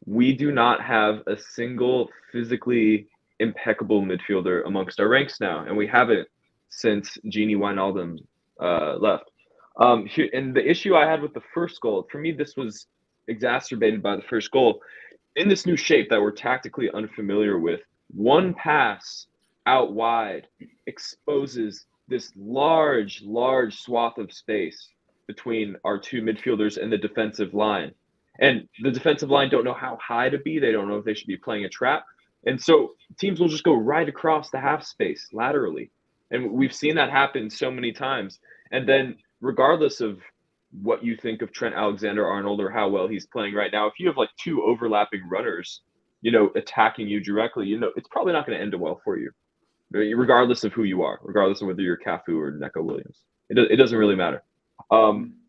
We do not have a single physically impeccable midfielder amongst our ranks now, and we haven't since Genie Wijnaldum left. And the issue I had with the first goal, for me, this was exacerbated by the first goal. In this new shape that we're tactically unfamiliar with, one pass out wide exposes this large swath of space between our two midfielders and the defensive line. And the defensive line don't know how high to be. They don't know if they should be playing a trap. And so teams will just go right across the half space laterally. And we've seen that happen so many times. And then regardless of what you think of Trent Alexander-Arnold or how well he's playing right now, if you have like two overlapping runners, attacking you directly, it's probably not going to end well for you, regardless of who you are, regardless of whether you're Cafu or Neco Williams. It doesn't really matter.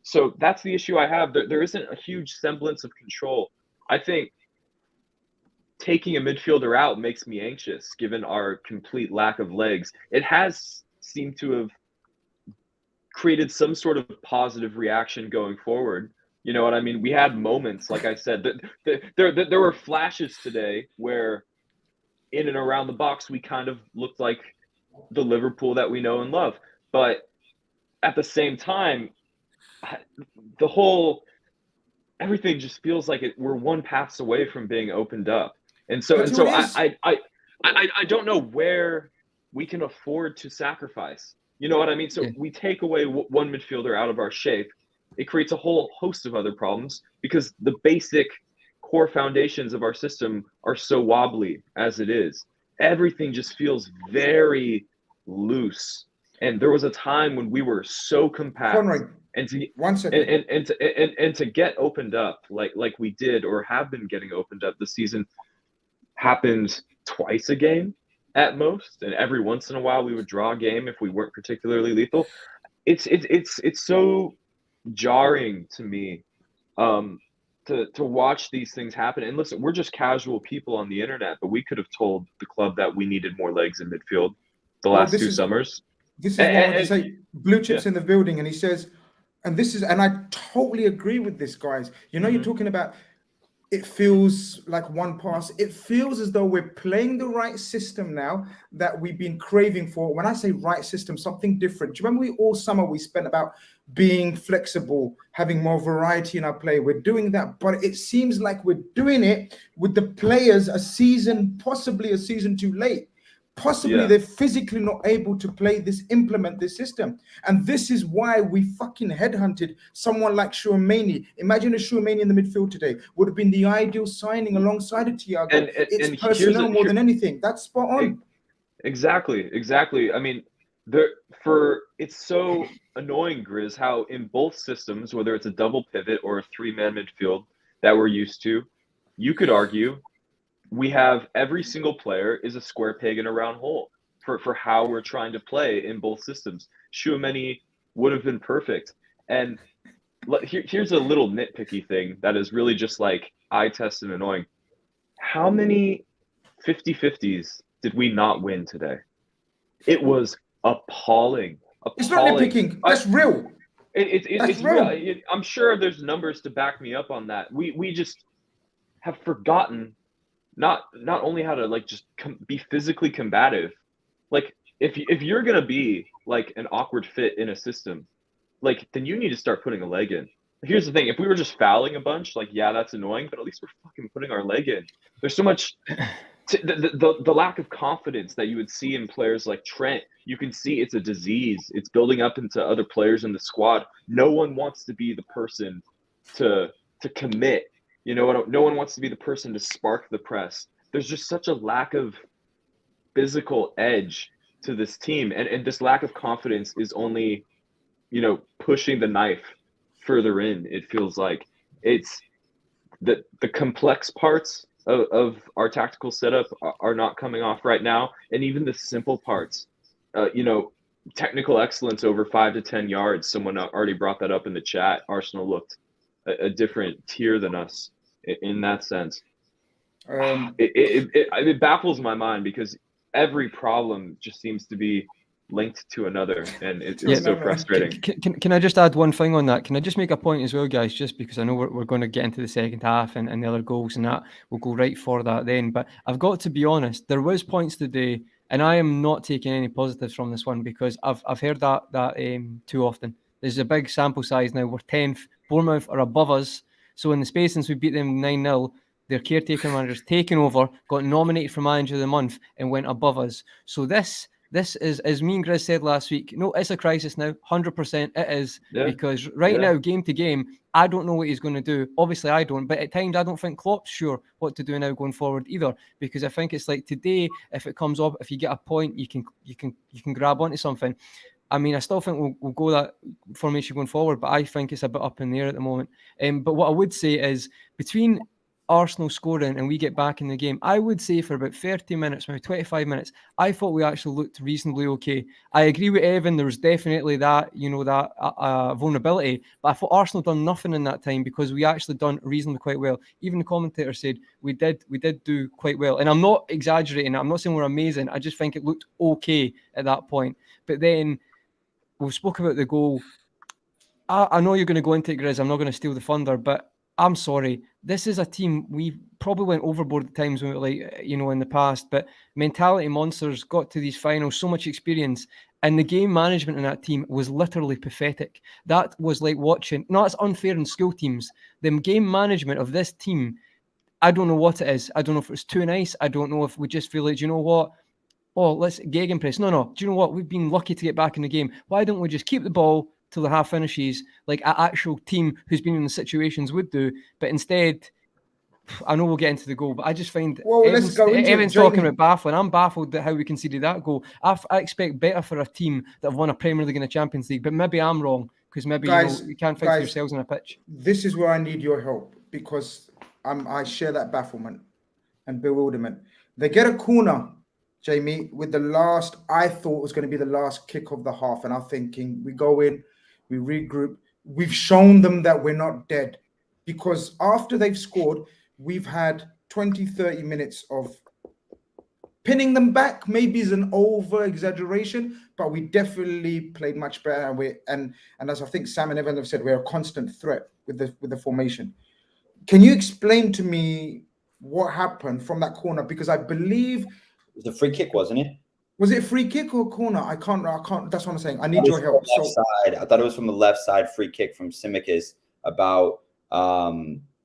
So that's the issue I have. There isn't a huge semblance of control. I think taking a midfielder out makes me anxious, given our complete lack of legs. It has seemed to have created some sort of positive reaction going forward. You know what I mean? We had moments, like I said, there were flashes today where in and around the box, we kind of looked like the Liverpool that we know and love. But at the same time, everything just feels like we're one pass away from being opened up. And so I don't know where we can afford to sacrifice. You know what I mean? So we take away one midfielder out of our shape. It creates a whole host of other problems because the basic core foundations of our system are so wobbly as it is. Everything just feels very loose. And there was a time when we were so compact. Conrad, and to, 1 second. And to get opened up like we did or have been getting opened up this season happened twice a game at most, and every once in a while we would draw a game if we weren't particularly lethal. It's so jarring to me to watch these things happen. And listen, we're just casual people on the internet, but we could have told the club that we needed more legs in midfield the last two summers. This is what I want to say. Blue Chips in the building, and he says, and I totally agree with this, guys. You're talking about it feels like one pass. It feels as though we're playing the right system now that we've been craving for. When I say right system, something different. Do you remember all summer we spent about being flexible, having more variety in our play? We're doing that, but it seems like we're doing it with the players possibly a season too late. Possibly they're physically not able to implement this system. And this is why we fucking headhunted someone like Chouameni. Imagine a Chouameni in the midfield today. Would have been the ideal signing alongside of Thiago. It's personnel more than anything. That's spot on. Exactly. I mean, it's so annoying, Grizz, how in both systems, whether it's a double pivot or a three-man midfield that we're used to, you could argue we have every single player is a square peg in a round hole for how we're trying to play in both systems. Chouameni would have been perfect. And here's a little nitpicky thing that is really just like eye test and annoying. How many 50-50s did we not win today? It was appalling. It's not nitpicking. That's real. It's real. I'm sure there's numbers to back me up on that. We just have forgotten not only how to be physically combative. Like if you're gonna be like an awkward fit in a system, then you need to start putting a leg in. Here's the thing: if we were just fouling a bunch, that's annoying, but at least we're fucking putting our leg in. There's so much the lack of confidence that you would see in players like Trent. You can see it's a disease. It's building up into other players in the squad. No one wants to be the person to commit. No one wants to be the person to spark the press. There's just such a lack of physical edge to this team. And this lack of confidence is only, pushing the knife further in. It feels like it's the complex parts of our tactical setup are not coming off right now. And even the simple parts, technical excellence over 5 to 10 yards. Someone already brought that up in the chat. Arsenal looked a different tier than us in that sense. It baffles my mind because every problem just seems to be linked to another, and it's so frustrating. Can I just add one thing on that? Can I just make a point as well, guys? Just because I know we're going to get into the second half and the other goals and that, we'll go right for that then. But I've got to be honest, there was points today, and I am not taking any positives from this one because I've heard that too often. There's a big sample size now. We're 10th. Bournemouth are above us. So in the space since we beat them 9-0, their caretaker manager's taken over, got nominated for manager of the month, and went above us. So this is, as me and Grizz said last week, no, it's a crisis now. 100% it is. Yeah. Because now, game to game, I don't know what he's going to do. Obviously, I don't. But at times, I don't think Klopp's sure what to do now going forward either. Because I think it's like today, if it comes up, if you get a point, you can grab onto something. I mean, I still think we'll go that formation going forward, but I think it's a bit up in the air at the moment. But what I would say is between Arsenal scoring and we get back in the game, I would say for about 30 minutes, maybe 25 minutes, I thought we actually looked reasonably okay. I agree with Evan. There was definitely that, vulnerability, but I thought Arsenal done nothing in that time because we actually done reasonably quite well. Even the commentator said we did do quite well. And I'm not exaggerating. I'm not saying we're amazing. I just think it looked okay at that point. But then we've spoke about the goal. I know you're going to go into it, Grizz. I'm not going to steal the thunder, but I'm sorry. This is a team we probably went overboard at times, in the past. But mentality monsters got to these finals, so much experience, and the game management in that team was literally pathetic. That was like watching. No, it's unfair in school teams. The game management of this team, I don't know what it is. I don't know if it's too nice. I don't know if we just feel like, you know what? Oh, let's gegenpress. No. Do you know what? We've been lucky to get back in the game. Why don't we just keep the ball till the half finishes, like an actual team who's been in the situations would do? But instead, I know we'll get into the goal, but I just find let's go into Evan's talking about baffling. I'm baffled at how we conceded that goal. I expect better for a team that have won a Premier League and a Champions League, but maybe I'm wrong because maybe you can't fix yourselves on a pitch. This is where I need your help because I share that bafflement and bewilderment. They get a corner, Jamie, with the last, I thought was going to be the last kick of the half. And I'm thinking, we go in, we regroup. We've shown them that we're not dead. Because after they've scored, we've had 20, 30 minutes of pinning them back. Maybe is an over-exaggeration, but we definitely played much better. And as I think Sam and Evan have said, we're a constant threat with the formation. Can you explain to me what happened from that corner? Because I believe... It was a free kick, wasn't it? Was it a free kick or a corner? I can't. That's what I'm saying. I need your help. Side. I thought it was from the left side free kick from Tsimikas, about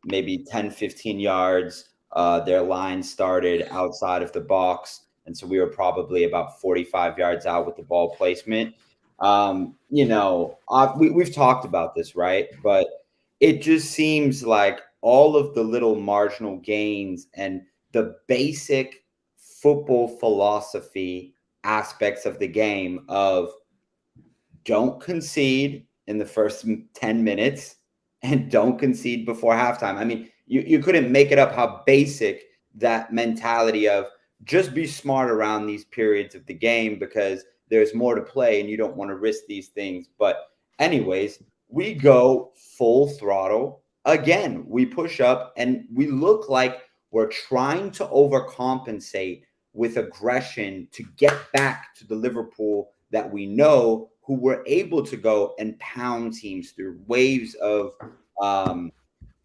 maybe 10, 15 yards. Their line started outside of the box. And so we were probably about 45 yards out with the ball placement. We've talked about this, right? But it just seems like all of the little marginal gains and the basic football philosophy aspects of the game of don't concede in the first 10 minutes and don't concede before halftime. I mean, you couldn't make it up how basic that mentality of just be smart around these periods of the game because there's more to play and you don't want to risk these things. But anyways, we go full throttle. Again, we push up and we look like we're trying to overcompensate with aggression to get back to the Liverpool that we know, who were able to go and pound teams through waves of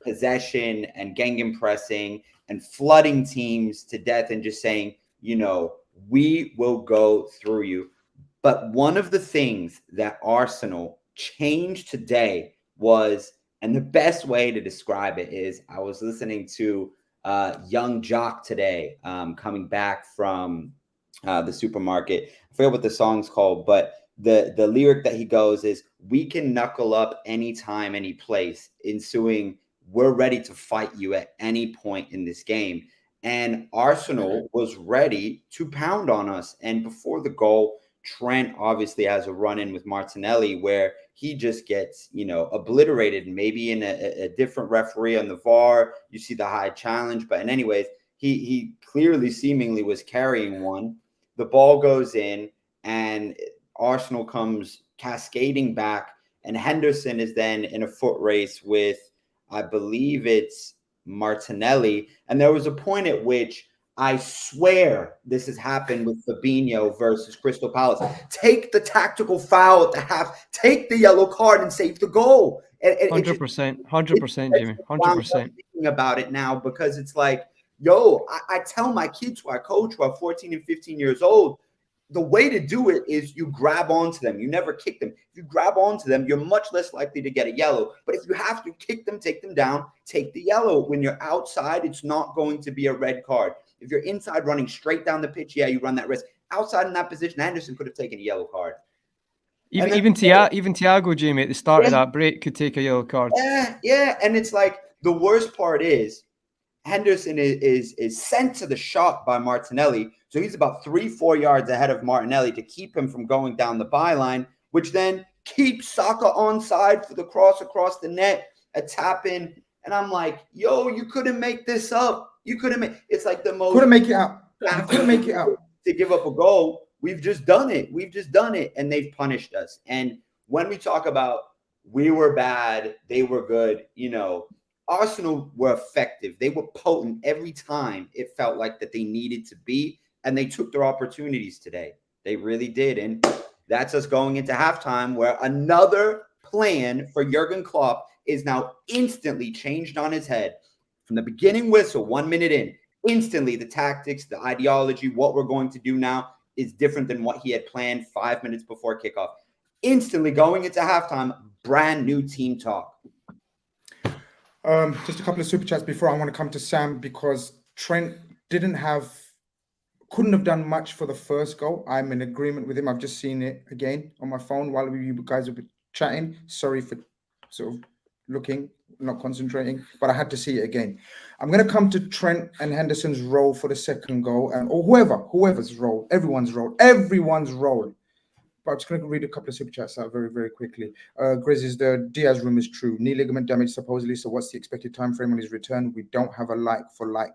possession and gegenpressing and flooding teams to death and just saying, we will go through you. But one of the things that Arsenal changed today was, and the best way to describe it is, I was listening to Young Jock today, coming back from the supermarket. I forget what the song's called, but the lyric that he goes is, we can knuckle up anytime, any place, ensuing we're ready to fight you at any point in this game. And Arsenal was ready to pound on us. And before the goal, Trent obviously has a run-in with Martinelli where he just gets, obliterated. Maybe in a different referee on the VAR, you see the high challenge. But in anyways, he clearly seemingly was carrying one. The ball goes in and Arsenal comes cascading back, and Henderson is then in a foot race with, I believe it's Martinelli. And there was a point at which I swear this has happened with Fabinho versus Crystal Palace. Take the tactical foul at the half, take the yellow card and save the goal. 100%, 100%, Jimmy, 100%. Thinking about it now, because it's like, yo, I tell my kids who I coach who are 14 and 15 years old, the way to do it is you grab onto them. You never kick them. If you grab onto them, you're much less likely to get a yellow. But if you have to kick them, take them down, take the yellow. When you're outside, it's not going to be a red card. If you're inside running straight down the pitch, yeah, you run that risk. Outside in that position, Henderson could have taken a yellow card. Even Thiago, Jamie, at the start of that break could take a yellow card. Yeah. And it's like, the worst part is Henderson is sent to the shot by Martinelli. So he's about 3-4 yards ahead of Martinelli to keep him from going down the byline, which then keeps Saka onside for the cross across the net, a tap in. And I'm like, yo, you couldn't make this up. You couldn't make it's like the most couldn't make it out. Couldn't make it out to give up a goal. We've just done it. And they've punished us. And when we talk about we were bad, they were good, Arsenal were effective. They were potent every time it felt like that they needed to be, and they took their opportunities today. They really did. And that's us going into halftime, where another plan for Jurgen Klopp is now instantly changed on his head. From the beginning whistle, 1 minute in, instantly the tactics, the ideology, what we're going to do now is different than what he had planned 5 minutes before kickoff. Instantly going into halftime, brand new team talk. Just a couple of super chats before I want to come to Sam, because Trent couldn't have done much for the first goal. I'm in agreement with him. I've just seen it again on my phone while you guys were chatting. Sorry for sort of looking, not concentrating, but I had to see it again. I'm going to come to Trent and Henderson's role for the second goal, or whoever's role, everyone's role. But I'm just going to read a couple of super chats out very, very quickly. Grizz, is the Diaz rumors true? Knee ligament damage supposedly. So what's the expected time frame on his return? We don't have a like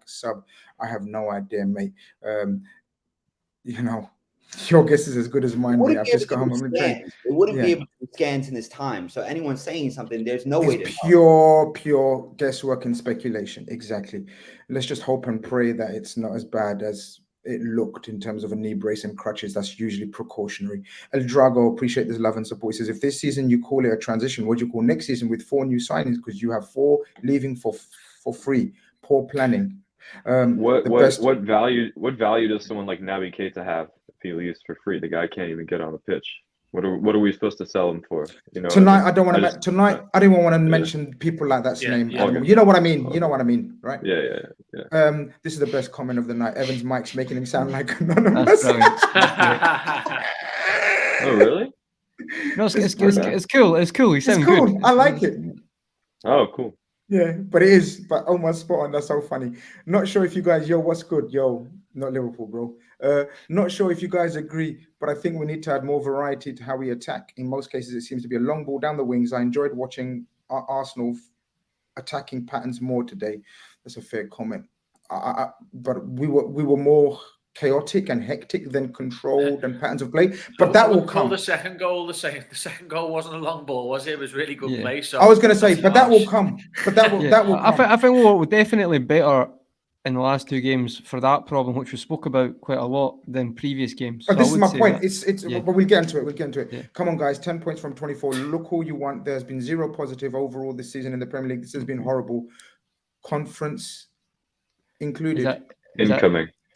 sub. I have no idea, mate. Your guess is as good as mine. I've just got home on the train. It wouldn't be able to do scans in this time. So anyone saying something, there's no way to pure guesswork and speculation. Exactly. Let's just hope and pray that it's not as bad as it looked in terms of a knee brace and crutches. That's usually precautionary. El Drago, appreciate this love and support. He says, if this season you call it a transition, what do you call next season with 4 new signings? Because you have 4 leaving for free. Poor planning. What value does someone like Naby Keita have if he leaves for free? The guy can't even get on the pitch. What are we supposed to sell him for? Tonight I don't want to. Tonight I didn't want to mention people like that's name. Yeah. Okay. You know what I mean. You know what I mean, right? Yeah. This is the best comment of the night. Evan's mic's making him sound like anonymous. Oh really? No, it's cool. It's cool. He sounds good. I like it. Oh, cool. Yeah, but it is. But almost spot on. That's so funny. Not sure if you guys, what's good? Not Liverpool, bro. Not sure if you guys agree, but I think we need to add more variety to how we attack. In most cases, it seems to be a long ball down the wings. I enjoyed watching Arsenal attacking patterns more today. That's a fair comment. But we were more chaotic and hectic than controlled and patterns of play. But that will come. The second goal wasn't a long ball, was it? It was really good play. So I was going to say, but that will come. But that will come. I think what was definitely better in the last 2 games for that problem, which we spoke about quite a lot than previous games. But this is my point. But we'll get into it. Yeah. Come on, guys. 10 points from 24. Look all you want. There's been 0 positive overall this season in the Premier League. This has been horrible. Conference included.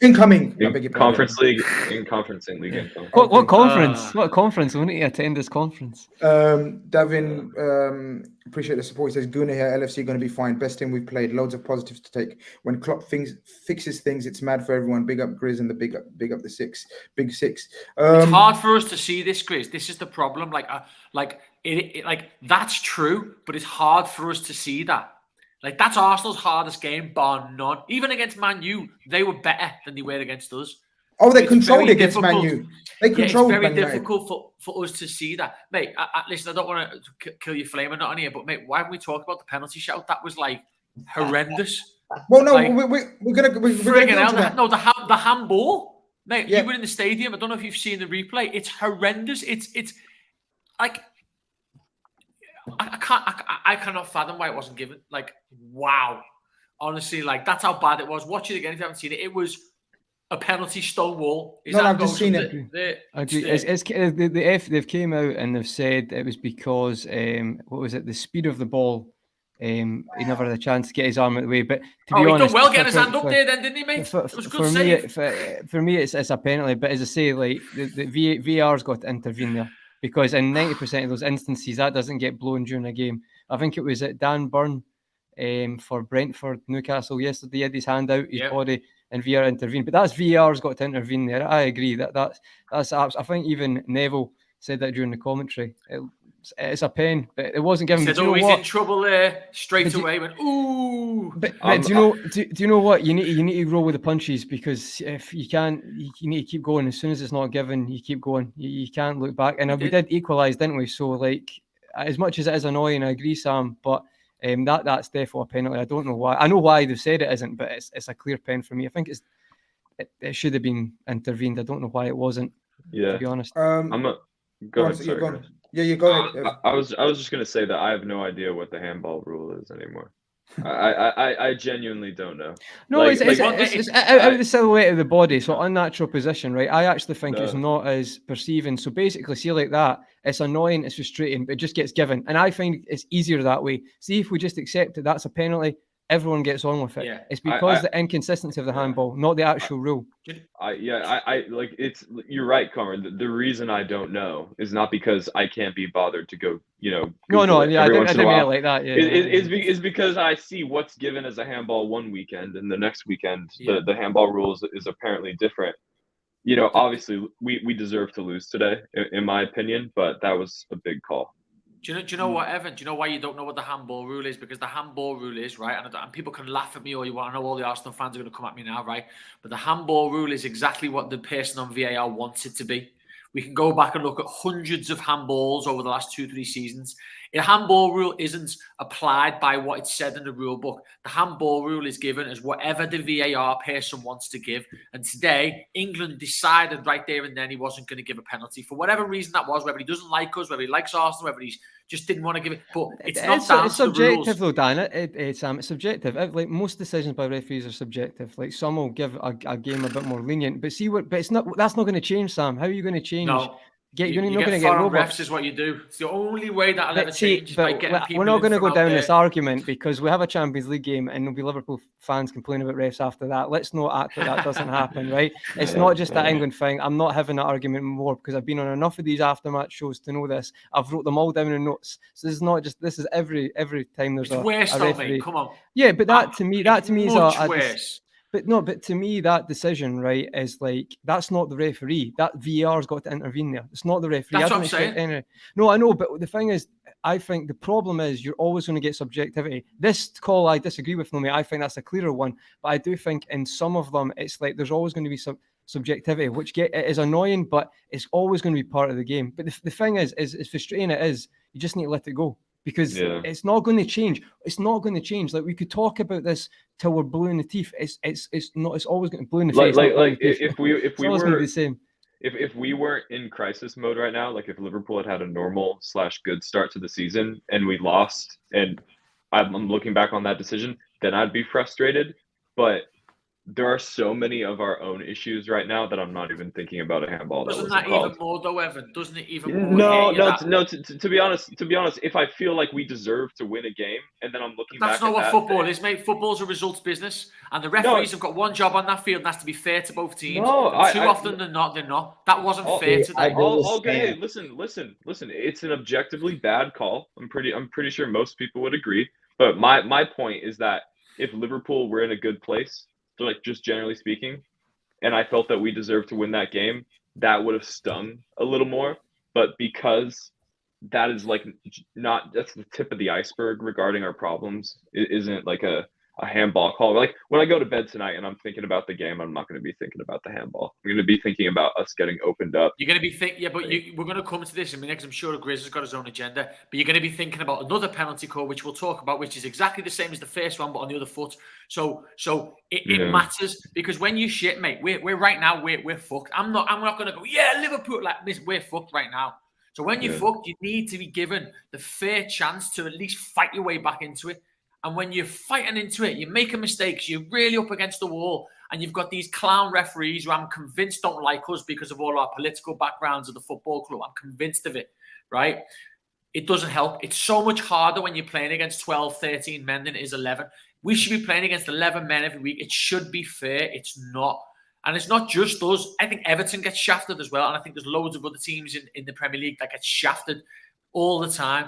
Incoming. Conference league. In conferencing league. What conference? What conference? We need to attend this conference. Davin, appreciate the support. He says, Guna here, LFC going to be fine. Best team we've played. Loads of positives to take. When Klopp fixes things, it's mad for everyone. Big up Grizz and the big up the big six. It's hard for us to see this, Grizz. This is the problem. That's true, but it's hard for us to see that. That's Arsenal's hardest game, bar none. Even against Man U, they were better than they were against us. Oh, they controlled against Man U. They controlled. It's very difficult for us to see that, mate. Listen, I don't want to kill your flame or not on here, but mate, why haven't we talked about the penalty shout? That was horrendous. Well, no, we're gonna get to that. No, the handball. Mate, you were in the stadium. I don't know if you've seen the replay. It's horrendous. It's like I cannot fathom why it wasn't given. Like, wow. Honestly, like, that's how bad it was. Watch it again if you haven't seen it. It was a penalty stonewall. I've just seen it. I agree. They've came out and they've said it was because what was it? The speed of the ball. He never had a chance to get his arm out of the way. But to be honest, he done well getting his hand up there, then, didn't he, mate? It was a good save. For me, it's a penalty. But as I say, like the VAR's got to intervene there, because in 90% of those instances that doesn't get blown during a game. I think it was at Dan Burn for Brentford, Newcastle yesterday. He had his hand out, his body, and VAR intervened. But that's VAR's got to intervene there. I agree that's I think even Neville said that during the commentary. It's a pen, but it wasn't given. He said, he's in trouble there straight away. Went, ooh. But do you know what? You need to roll with the punches, because if you can't, you need to keep going. As soon as it's not given, you keep going. You can't look back. And we did equalise, didn't we? So, like, as much as it is annoying, I agree, Sam. But that's definitely a penalty. I don't know why. I know why they've said it isn't, but it's a clear pen for me. I think it should have been intervened. I don't know why it wasn't. Yeah, to be honest. Go ahead. Sorry, go yeah, you go ahead. I was just gonna say that I have no idea what the handball rule is anymore. I genuinely don't know. No, it's out of the silhouette of the body, so unnatural position, right? I actually think it's not as perceiving. So basically, see, like that, it's annoying, it's frustrating, but it just gets given. And I find it's easier that way. See, if we just accept that that's a penalty, everyone gets on with it. Yeah. It's because the inconsistency of the handball, not the actual rule. Like, it's, you're right, Conrad. The reason I don't know is not because I can't be bothered to go, No, I didn't mean it like that. Yeah, it's because I see what's given as a handball one weekend, and the next weekend the handball rules is apparently different. Obviously we deserve to lose today, in my opinion, but that was a big call. Do you know what, Evan? Do you know why you don't know what the handball rule is? Because the handball rule is, right, and people can laugh at me all you want. I know all the Arsenal fans are going to come at me now, right? But the handball rule is exactly what the person on VAR wants it to be. We can go back and look at hundreds of handballs over the last 2-3 seasons. A handball rule isn't applied by what it said in the rule book. The handball rule is given as whatever the VAR person wants to give. And today, England decided right there and then he wasn't going to give a penalty. For whatever reason that was, whether he doesn't like us, whether he likes Arsenal, whether he's just didn't want to give it. But it's not down it's to subjective, the rules. though, Dan. It's subjective. Like, most decisions by referees are subjective. Like, some will give a game a bit more lenient. But it's not. That's not going to change, Sam. How are you going to change? No. You're not going to get foreign refs is what you do. It's the only way that'll ever change. By getting people. We're not going to go down this argument, because we have a Champions League game and there'll be Liverpool fans complaining about refs after that. Let's not act like that doesn't happen, right? It's not just that England thing. I'm not having that argument more, because I've been on enough of these aftermatch shows to know this. I've wrote them all down in notes. So this is not just. This is every time there's a referee. Mate. Come on. Yeah, but that to me is worse. But to me, that decision, right, is like, that's not the referee. That VAR's got to intervene there. It's not the referee. That's what I'm saying. No, I know, but the thing is, I think the problem is you're always going to get subjectivity. This call I disagree with, no, mate. I think that's a clearer one. But I do think in some of them, it's like there's always going to be some subjectivity, which it is annoying, but it's always going to be part of the game. But the thing is as frustrating it is, you just need to let it go. Because it's not going to change. It's not going to change. Like, we could talk about this till we're blue in the teeth. It's not. It's always going to blue in the face. If we were the same. If we weren't in crisis mode right now, like if Liverpool had a normal / good start to the season and we lost, and I'm looking back on that decision, then I'd be frustrated. But there are so many of our own issues right now that I'm not even thinking about a handball. Doesn't that even more though, Evan? Doesn't it even more? No. To be honest, if I feel like we deserve to win a game, and then I'm looking back. That's not what football is, mate. Football's a results business, and the referees have got one job on that field, and that's to be fair to both teams. Too often than not, they're not. That wasn't fair today. Okay, listen. It's an objectively bad call. I'm pretty sure most people would agree. But my point is that if Liverpool were in a good place, so like just generally speaking, and I felt that we deserved to win that game, that would have stung a little more. But because that is like that's the tip of the iceberg regarding our problems, it isn't like a a handball call. Like when I go to bed tonight and I'm thinking about the game, I'm not going to be thinking about the handball. I'm going to be thinking about us getting opened up. You're going to be thinking, yeah, but we're going to come to this in a minute because I'm sure Grizz has got his own agenda. But you're going to be thinking about another penalty call, which we'll talk about, which is exactly the same as the first one, but on the other foot. So it matters because when you shit, mate, we're right now we're fucked. I'm not going to go, yeah, Liverpool, like this, we're fucked right now. So when you're fucked, you need to be given the fair chance to at least fight your way back into it. And when you're fighting into it, you're making mistakes, you're really up against the wall, and you've got these clown referees who I'm convinced don't like us because of all our political backgrounds of the football club. I'm convinced of it, right? It doesn't help. It's so much harder when you're playing against 12, 13 men than it is 11. We should be playing against 11 men every week. It should be fair. It's not. And it's not just us. I think Everton gets shafted as well. And I think there's loads of other teams in the Premier League that get shafted all the time.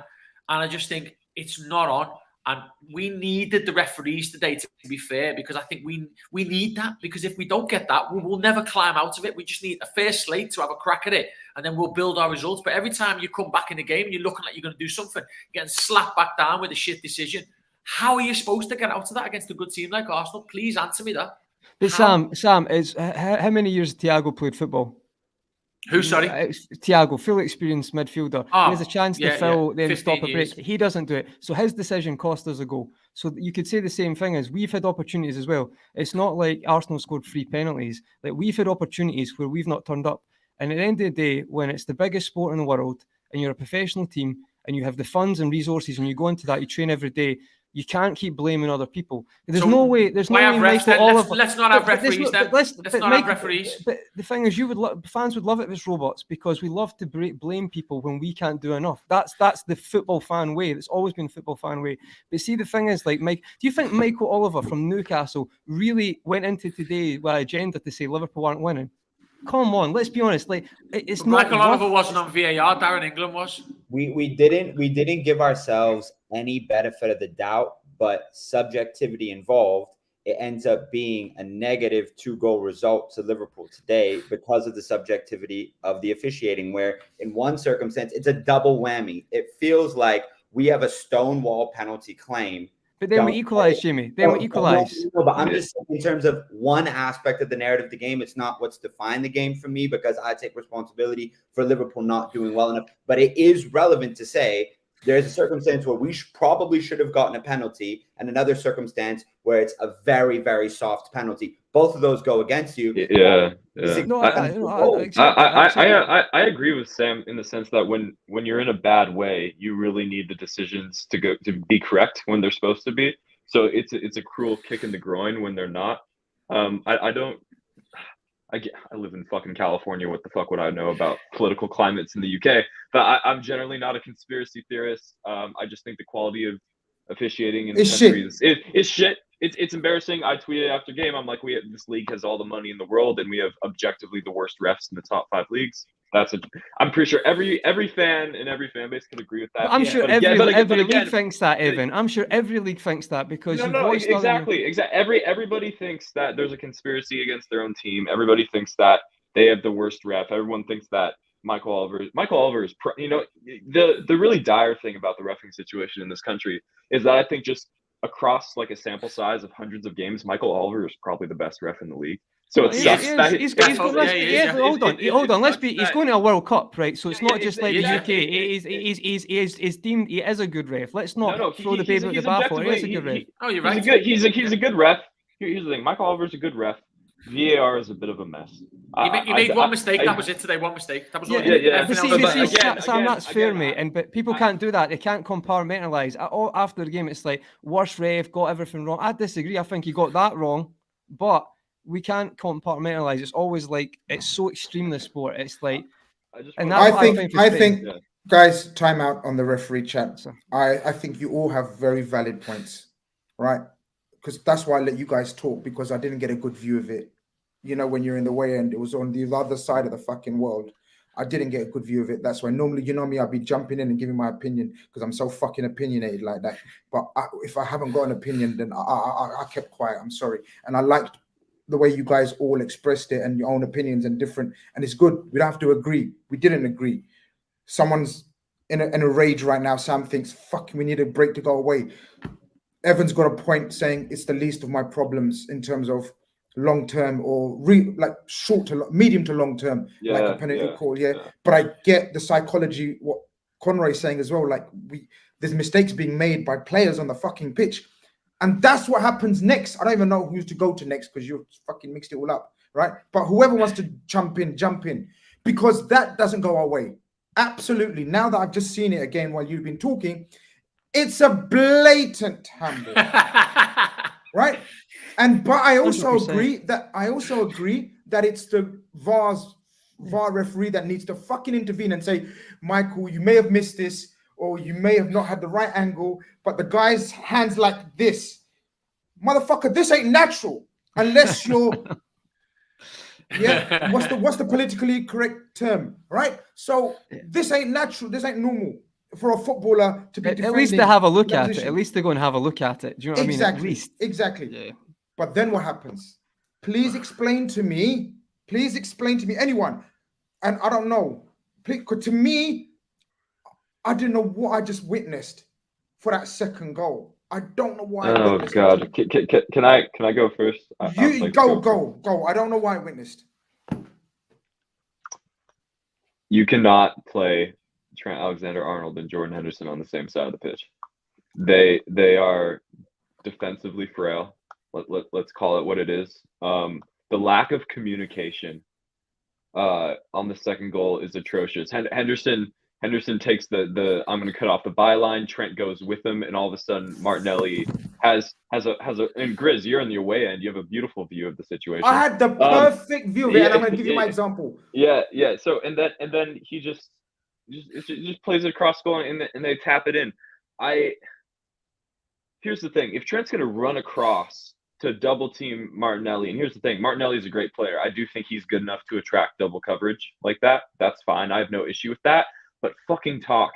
And I just think it's not on. And we needed the referees today to be fair, because I think we need that, because if we don't get that, we will never climb out of it. We just need a fair slate to have a crack at it, and then we'll build our results. But every time you come back in the game and you're looking like you're going to do something, you're getting slapped back down with a shit decision. How are you supposed to get out of that against a good team like Arsenal? Please answer me that. But Sam, is how many years has Thiago played football? Who, sorry? Thiago, fully experienced midfielder. He has a chance to fill, then stop a break. Years. He doesn't do it. So his decision cost us a goal. So you could say the same thing as we've had opportunities as well. It's not like Arsenal scored 3 penalties. Like we've had opportunities where we've not turned up. And at the end of the day, when it's the biggest sport in the world and you're a professional team and you have the funds and resources and you go into that, you train every day, you can't keep blaming other people. There's no way. There's no way. Let's not have referees. Let's not have referees. But the thing is, fans would love it if it's robots, because we love to blame people when we can't do enough. That's the football fan way. It's always been the football fan way. But see, the thing is, like Mike, do you think Michael Oliver from Newcastle really went into today with an agenda to say Liverpool aren't winning? Come on, let's be honest. Like it's not. Michael Oliver wasn't on VAR. Darren England was. We didn't give ourselves any benefit of the doubt, but subjectivity involved. It ends up being a negative 2-goal result to Liverpool today because of the subjectivity of the officiating, where in one circumstance it's a double whammy. It feels like we have a stonewall penalty claim. But then we equalize, Jimmy. Then we equalize. No, but I'm just saying, in terms of one aspect of the narrative of the game, it's not what's defined the game for me, because I take responsibility for Liverpool not doing well enough. But it is relevant to say there's a circumstance where we probably should have gotten a penalty, and another circumstance where it's a very, very soft penalty. Both of those go against you. Yeah. No, I agree with Sam in the sense that when you're in a bad way, you really need the decisions to be correct when they're supposed to be. So it's a cruel kick in the groin when they're not. I live in fucking California. What the fuck would I know about political climates in the UK? But I'm generally not a conspiracy theorist. I just think the quality of officiating in the country is shit. It's embarrassing. I tweeted after game. I'm like, this league has all the money in the world, and we have objectively the worst refs in the top 5 leagues. I'm pretty sure every fan and every fan base could agree with that. I'm sure every league thinks that, Evan. I'm sure every league thinks that, because exactly. Everybody thinks that there's a conspiracy against their own team. Everybody thinks that they have the worst ref. Everyone thinks that Michael Oliver is, the really dire thing about the reffing situation in this country is that I think just across like a sample size of hundreds of games, Michael Oliver is probably the best ref in the league. So it's hold on. He's going to a World Cup, right? So it's not just like the UK. He's deemed, he is a good ref. Let's not throw the baby at the bathwater. He is a good ref. Oh, you're right. He's a good ref. Here's the thing: Michael Oliver's a good ref. VAR is a bit of a mess. He made one mistake. That was it today. One mistake. That was all. Sam, that's fair, mate. But people can't do that. They can't compartmentalize. After the game, it's like worst ref, got everything wrong. I disagree. I think he got that wrong, but we can't compartmentalize. It's always like it's so extreme, this sport. It's like, I think, guys, time out on the referee chat. I think you all have very valid points, right? Because that's why I let you guys talk, because I didn't get a good view of it. You know, when you're in the way and it was on the other side of the fucking world, I didn't get a good view of it. That's why normally, you know me, I'd be jumping in and giving my opinion because I'm so fucking opinionated like that. But if I haven't got an opinion, then I kept quiet. I'm sorry. And I liked the way you guys all expressed it and your own opinions and different. And it's good. We don't have to agree. We didn't agree. Someone's in a rage right now. Sam thinks, fuck, we need a break to go away. Evan's got a point saying it's the least of my problems in terms of long term or like short to medium to long term, like a penalty call. Yeah, but I get the psychology. What Conroy's saying as well. Like there's mistakes being made by players on the fucking pitch, and that's what happens next. I don't even know who's to go to next because you fucking mixed it all up, right? But whoever wants to jump in, because that doesn't go our way. Absolutely. Now that I've just seen it again while you've been talking, it's a blatant handball, right? But I also 100%. agree that it's the VAR referee that needs to fucking intervene and say, Michael, you may have missed this, or you may have not had the right angle, but the guy's hands like this, motherfucker. This ain't natural unless you're. Yeah, what's the politically correct term, right? So this ain't natural. This ain't normal for a footballer to be. At least to have a look at it. At least to go and have a look at it. Do you know what I mean? At least. Exactly. Yeah. But then what happens? Please explain to me. Anyone. And I don't know. To me, I didn't know what I just witnessed for that second goal. I don't know why. Oh God! Can I go first? You go. I don't know why I witnessed. You cannot play Trent Alexander-Arnold and Jordan Henderson on the same side of the pitch. They are defensively frail. Let's call it what it is. The lack of communication on the second goal is atrocious. Henderson takes the I'm going to cut off the byline. Trent goes with him, and all of a sudden Martinelli has a and Grizz, you're in the away end. You have a beautiful view of the situation. I had the perfect view of it, and I'm going to give you my example. Yeah. So and then he just plays it across goal, and they tap it in. Here's the thing: if Trent's going to run across to double team Martinelli, and here's the thing: Martinelli is a great player. I do think he's good enough to attract double coverage like that. That's fine. I have no issue with that. But fucking talk.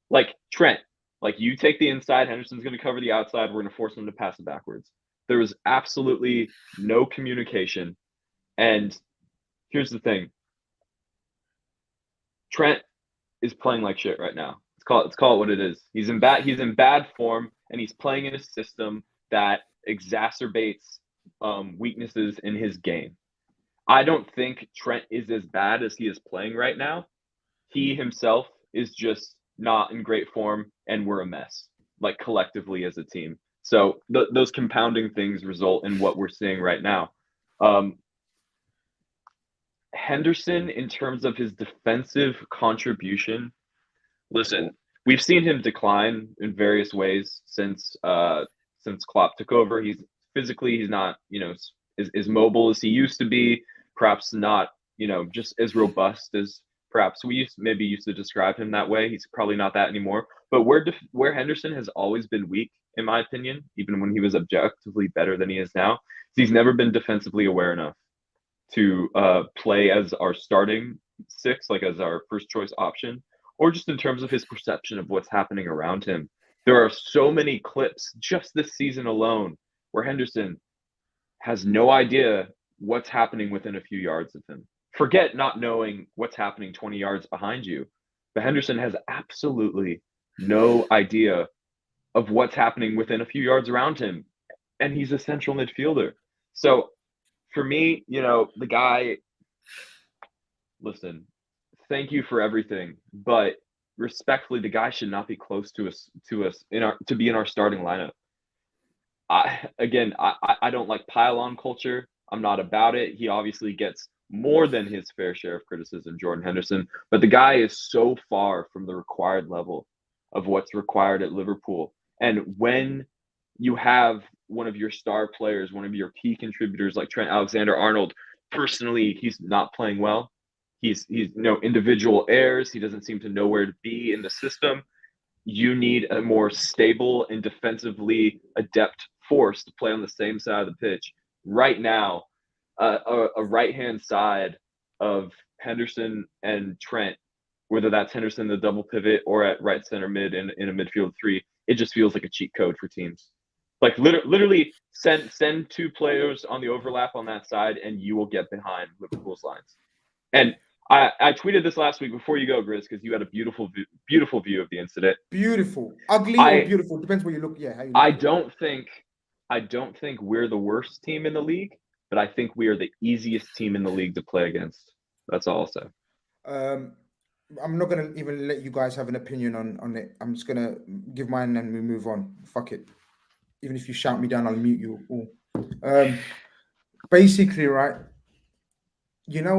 Like, Trent, like, you take the inside, Henderson's going to cover the outside, we're going to force him to pass it backwards. There was absolutely no communication. And here's the thing. Trent is playing like shit right now. Let's call it what it is. He's in bad form, and he's playing in a system that exacerbates weaknesses in his game. I don't think Trent is as bad as he is playing right now. He himself is just not in great form, and we're a mess, like, collectively as a team. So those compounding things result in what we're seeing right now. Henderson, in terms of his defensive contribution, listen, we've seen him decline in various ways since Klopp took over. He's not, as mobile as he used to be, perhaps not, just as robust as perhaps we used to describe him that way. He's probably not that anymore. But where Henderson has always been weak, in my opinion, even when he was objectively better than he is now, he's never been defensively aware enough to play as our starting six, like as our first choice option, or just in terms of his perception of what's happening around him. There are so many clips just this season alone where Henderson has no idea what's happening within a few yards of him. Forget not knowing what's happening 20 yards behind you, but Henderson has absolutely no idea of what's happening within a few yards around him, and he's a central midfielder. So for me, the guy, listen, thank you for everything, but respectfully, the guy should not be close to us to be in our starting lineup. I don't like pile-on culture. I'm not about it. He obviously gets more than his fair share of criticism, Jordan Henderson, but the guy is so far from the required level of what's required at Liverpool. And when you have one of your star players, one of your key contributors like Trent Alexander-Arnold, personally, he's not playing well. He's individual errors. He doesn't seem to know where to be in the system. You need a more stable and defensively adept force to play on the same side of the pitch. Right now, a right-hand side of Henderson and Trent, whether that's Henderson the double pivot or at right center mid in a midfield three, it just feels like a cheat code for teams. Like literally send two players on the overlap on that side and you will get behind Liverpool's lines. And I tweeted this last week before you go, Grizz, because you had a beautiful view of the incident. Beautiful, ugly or beautiful depends where you look. Yeah, how you look I don't think we're the worst team in the league, but I think we are the easiest team in the league to play against. That's all I'll say. I'm not gonna even let you guys have an opinion on it. I'm just gonna give mine and we move on. Fuck it. Even if you shout me down, I'll mute you all. Basically, right. You know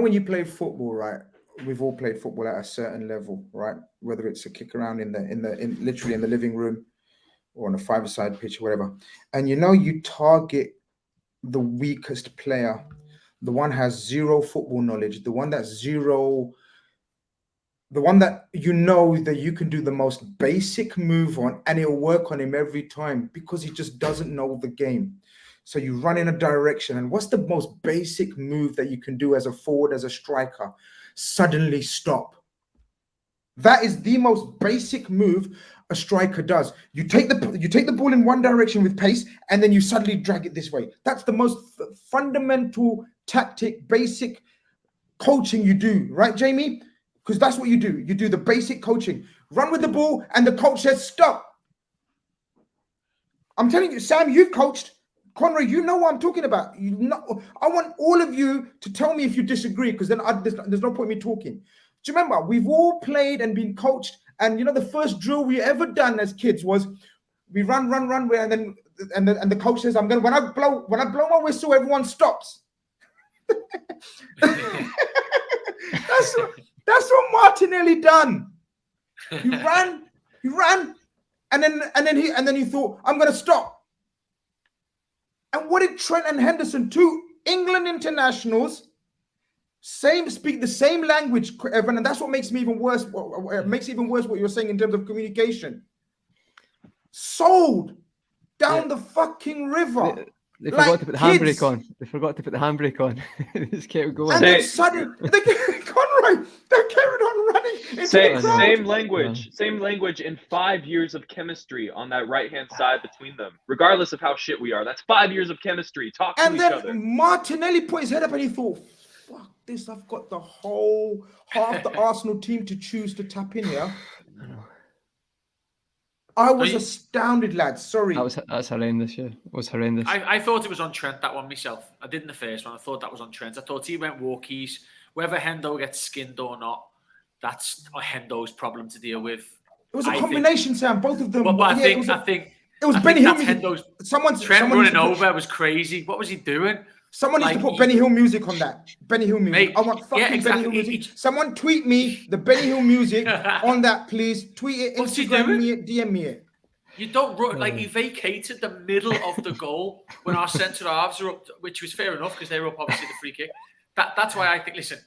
when you play football, right? We've all played football at a certain level, right? Whether it's a kick around in literally in the living room or on a five-a-side pitch or whatever. And you target the weakest player, the one has zero football knowledge, the one that that you can do the most basic move on and it'll work on him every time because he just doesn't know the game. So you run in a direction, and what's the most basic move that you can do as a forward, as a striker? Suddenly stop. That is the most basic move a striker does. You take the ball in one direction with pace, and then you suddenly drag it this way. That's the most fundamental tactic, basic coaching you do, right, Jamie? Because that's what you do. You do the basic coaching. Run with the ball, and the coach says stop. I'm telling you, Sam, you've coached. Conrad, you know what I'm talking about. I want all of you to tell me if you disagree, because then there's no point in me talking. Do you remember? We've all played and been coached, and the first drill we ever done as kids was we run, and then the coach says, "I'm gonna when I blow my whistle, everyone stops." That's what Martinelli done. He ran, and then he thought, "I'm gonna stop." And what did Trent and Henderson, two England internationals, speak the same language, Evan, and that's what makes me even worse. Makes it even worse what you're saying in terms of communication. Sold down the fucking river. They forgot to put the handbrake on. They forgot to put the handbrake on. They just kept going. And then suddenly, they carried on running. Same language in 5 years of chemistry on that right-hand side between them. Regardless of how shit we are, that's 5 years of chemistry. Talk to each other. And then Martinelli put his head up and he thought, fuck this, I've got the whole half the Arsenal team to choose to tap in here. I was astounded, lads. Sorry. That's horrendous, yeah. It was horrendous. I thought it was on Trent, that one myself. I did in the first one. I thought that was on Trent. I thought he went walkies. Whether Hendo gets skinned or not, that's Hendo's problem to deal with. It was a combination, Sam. Both of them. But I think it was Benny Hill. Trent running over was crazy. What was he doing? Someone needs to put Benny Hill music on that. Benny Hill music. Mate, I want fucking Benny Hill music. Someone tweet me the Benny Hill music on that, please. Tweet it, Instagram me it, DM me it. You don't run he vacated the middle of the goal when our centre halves are up, which was fair enough because they were up obviously the free kick. That's why I think. Listen,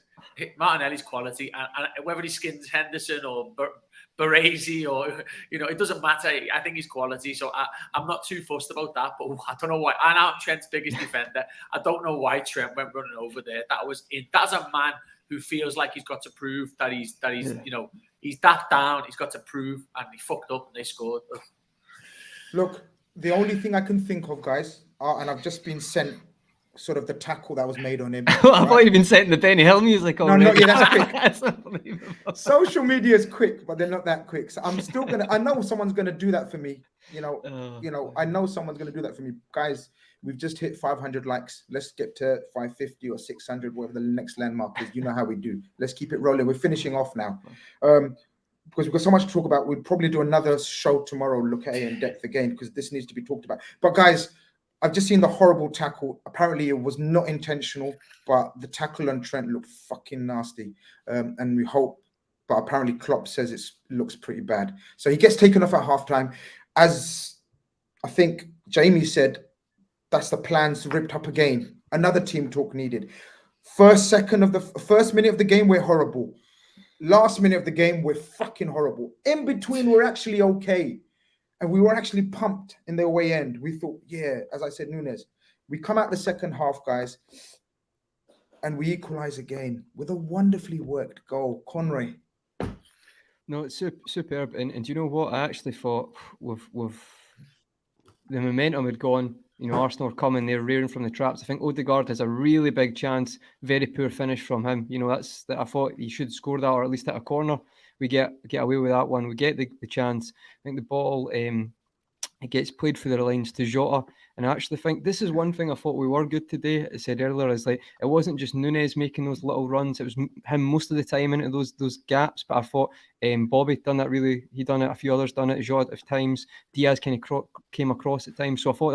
Martinelli's quality, and whether he skins Henderson or Baresi or it doesn't matter. I think he's quality, so I'm not too fussed about that. But I don't know why. I'm Trent's biggest defender. I don't know why Trent went running over there. That's a man who feels like he's got to prove that he's he's that down. He's got to prove, and he fucked up, and they scored. Look, the only thing I can think of, guys, and I've just been sent sort of the tackle that was made on him. I thought you'd been sent the Benny Hill music already. No, that's quick. That's unbelievable. Social media is quick, but they're not that quick. So I'm still I know someone's gonna do that for me. I know someone's gonna do that for me. Guys, we've just hit 500 likes. Let's get to 550 or 600, whatever the next landmark is. You know how we do. Let's keep it rolling. We're finishing off now. Because we've got so much to talk about. We'll probably do another show tomorrow, look at it in depth again, because this needs to be talked about. But guys, I've just seen the horrible tackle. Apparently it was not intentional, but the tackle on Trent looked fucking nasty. And we hope, but apparently Klopp says it looks pretty bad. So he gets taken off at halftime. As I think Jamie said, that's the plans ripped up again. Another team talk needed. First minute of the game, we're horrible. Last minute of the game, we're fucking horrible. In between, we're actually okay. And we were actually pumped in the away end. We thought, yeah, as I said, Nunez. We come out the second half, guys, and we equalize again with a wonderfully worked goal. Conroy. No, it's superb. And do you know what? I actually thought with the momentum had gone you know, Arsenal are coming, they're rearing from the traps. I think Odegaard has a really big chance. Very poor finish from him. You know, I thought he should score that, or at least hit a corner. We get away with that one. We get the chance. I think the ball it gets played through the lines to Jota. And I actually think this is one thing I thought we were good today. I said earlier, is like it wasn't just Nunez making those little runs. It was him most of the time into those gaps. But I thought Bobby done that really. He done it. A few others done it. Jota at times. Diaz kind of came across at times. So I thought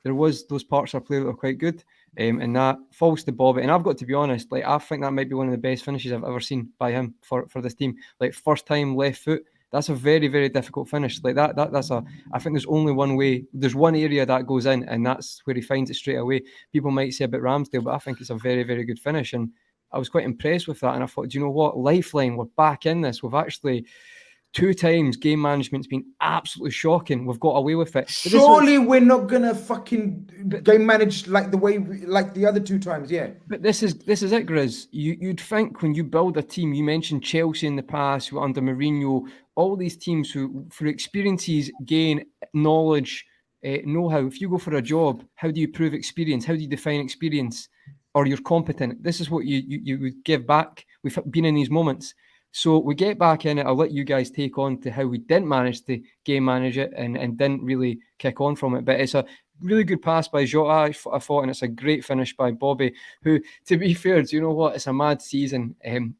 there was those parts of play that were quite good. And that falls to Bobby. And I've got to be honest, like I think that might be one of the best finishes I've ever seen by him for this team. Like first time left foot. That's a very, very difficult finish. Like that's I think there's only one way. There's one area that goes in, and that's where he finds it straight away. People might say about Ramsdale, but I think it's a very, very good finish. And I was quite impressed with that. And I thought, do you know what? Lifeline, we're back in this. We've actually 2 times game management's been absolutely shocking. We've got away with it. Surely we're not gonna fucking game manage like the way like the other 2 times, yeah. But this is it, Grizz. You'd think when you build a team, you mentioned Chelsea in the past, who under Mourinho, all these teams who through experiences gain knowledge, know-how. If you go for a job, how do you prove experience? How do you define experience? Or you're competent. This is what you would give back. We've been in these moments. So we get back in it. I'll let you guys take on to how we didn't manage to game manage it and didn't really kick on from it. But it's a really good pass by Jota, I thought, and it's a great finish by Bobby, who, to be fair, do you know what? It's a mad season,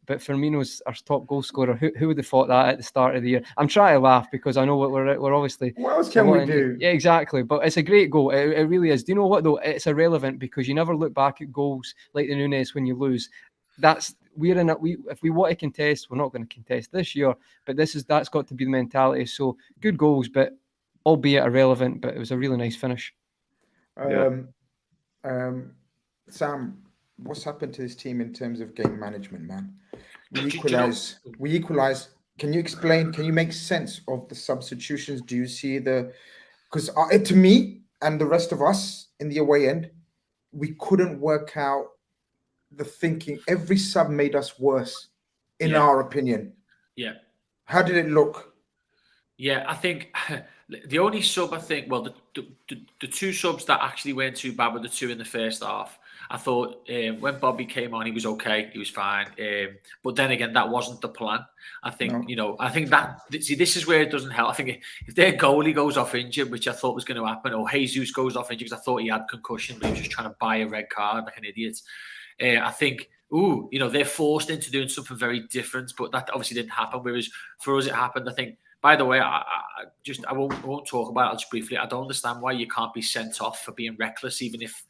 but Firmino's our top goal scorer. Who would have thought that at the start of the year? I'm trying to laugh because I know we're obviously... What else can we do? Yeah, exactly. But it's a great goal. It really is. Do you know what, though? It's irrelevant because you never look back at goals like the Nunez when you lose. We're in it. If we want to contest, we're not going to contest this year. But that's got to be the mentality. So good goals, but albeit irrelevant. But it was a really nice finish. Sam, what's happened to this team in terms of game management, man? We equalize. Can you explain? Can you make sense of the substitutions? Do you see because to me and the rest of us in the away end, we couldn't work out the thinking. Every sub made us worse, in our opinion. Yeah. How did it look? Yeah, I think the only sub, the 2 subs that actually weren't too bad were the 2 in the first half. I thought when Bobby came on, he was okay, he was fine. But then again, that wasn't the plan. I think, this is where it doesn't help. I think if their goalie goes off injured, which I thought was going to happen, or Jesus goes off injured because I thought he had concussion, but he was just trying to buy a red card like an idiot. I think, they're forced into doing something very different, but that obviously didn't happen. Whereas for us, it happened. I think, by the way, I won't talk about it just briefly. I don't understand why you can't be sent off for being reckless, even if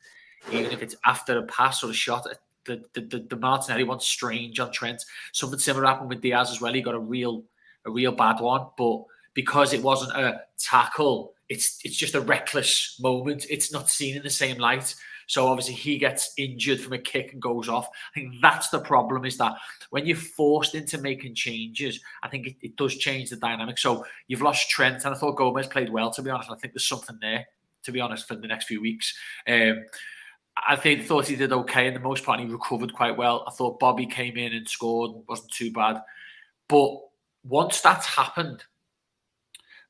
it's after a pass or a shot. The Martinelli one's strange on Trent. Something similar happened with Diaz as well. He got a real bad one, but because it wasn't a tackle, it's just a reckless moment. It's not seen in the same light. So obviously he gets injured from a kick and goes off. I think that's the problem, is that when you're forced into making changes, I think it does change the dynamic. So you've lost Trent, and I thought Gomez played well, to be honest. I think there's something there, to be honest, for the next few weeks. I thought he did okay in the most part. He recovered quite well. I thought Bobby came in and scored, wasn't too bad. But once that's happened,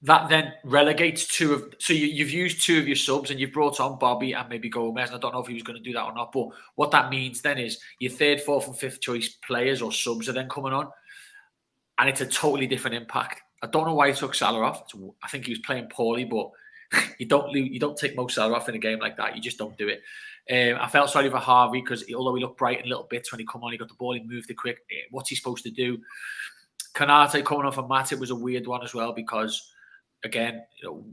that then relegates 2 of... So you've used 2 of your subs and you've brought on Bobby and maybe Gomez. And I don't know if he was going to do that or not. But what that means then is your 3rd, 4th and 5th choice players or subs are then coming on. And it's a totally different impact. I don't know why he took Salah off. I think he was playing poorly, but you don't take Mo Salah off in a game like that. You just don't do it. I felt sorry for Harvey because although he looked bright in little bits when he come on, he got the ball, he moved it quick. What's he supposed to do? Khanage coming off a mat, it was a weird one as well because... Again,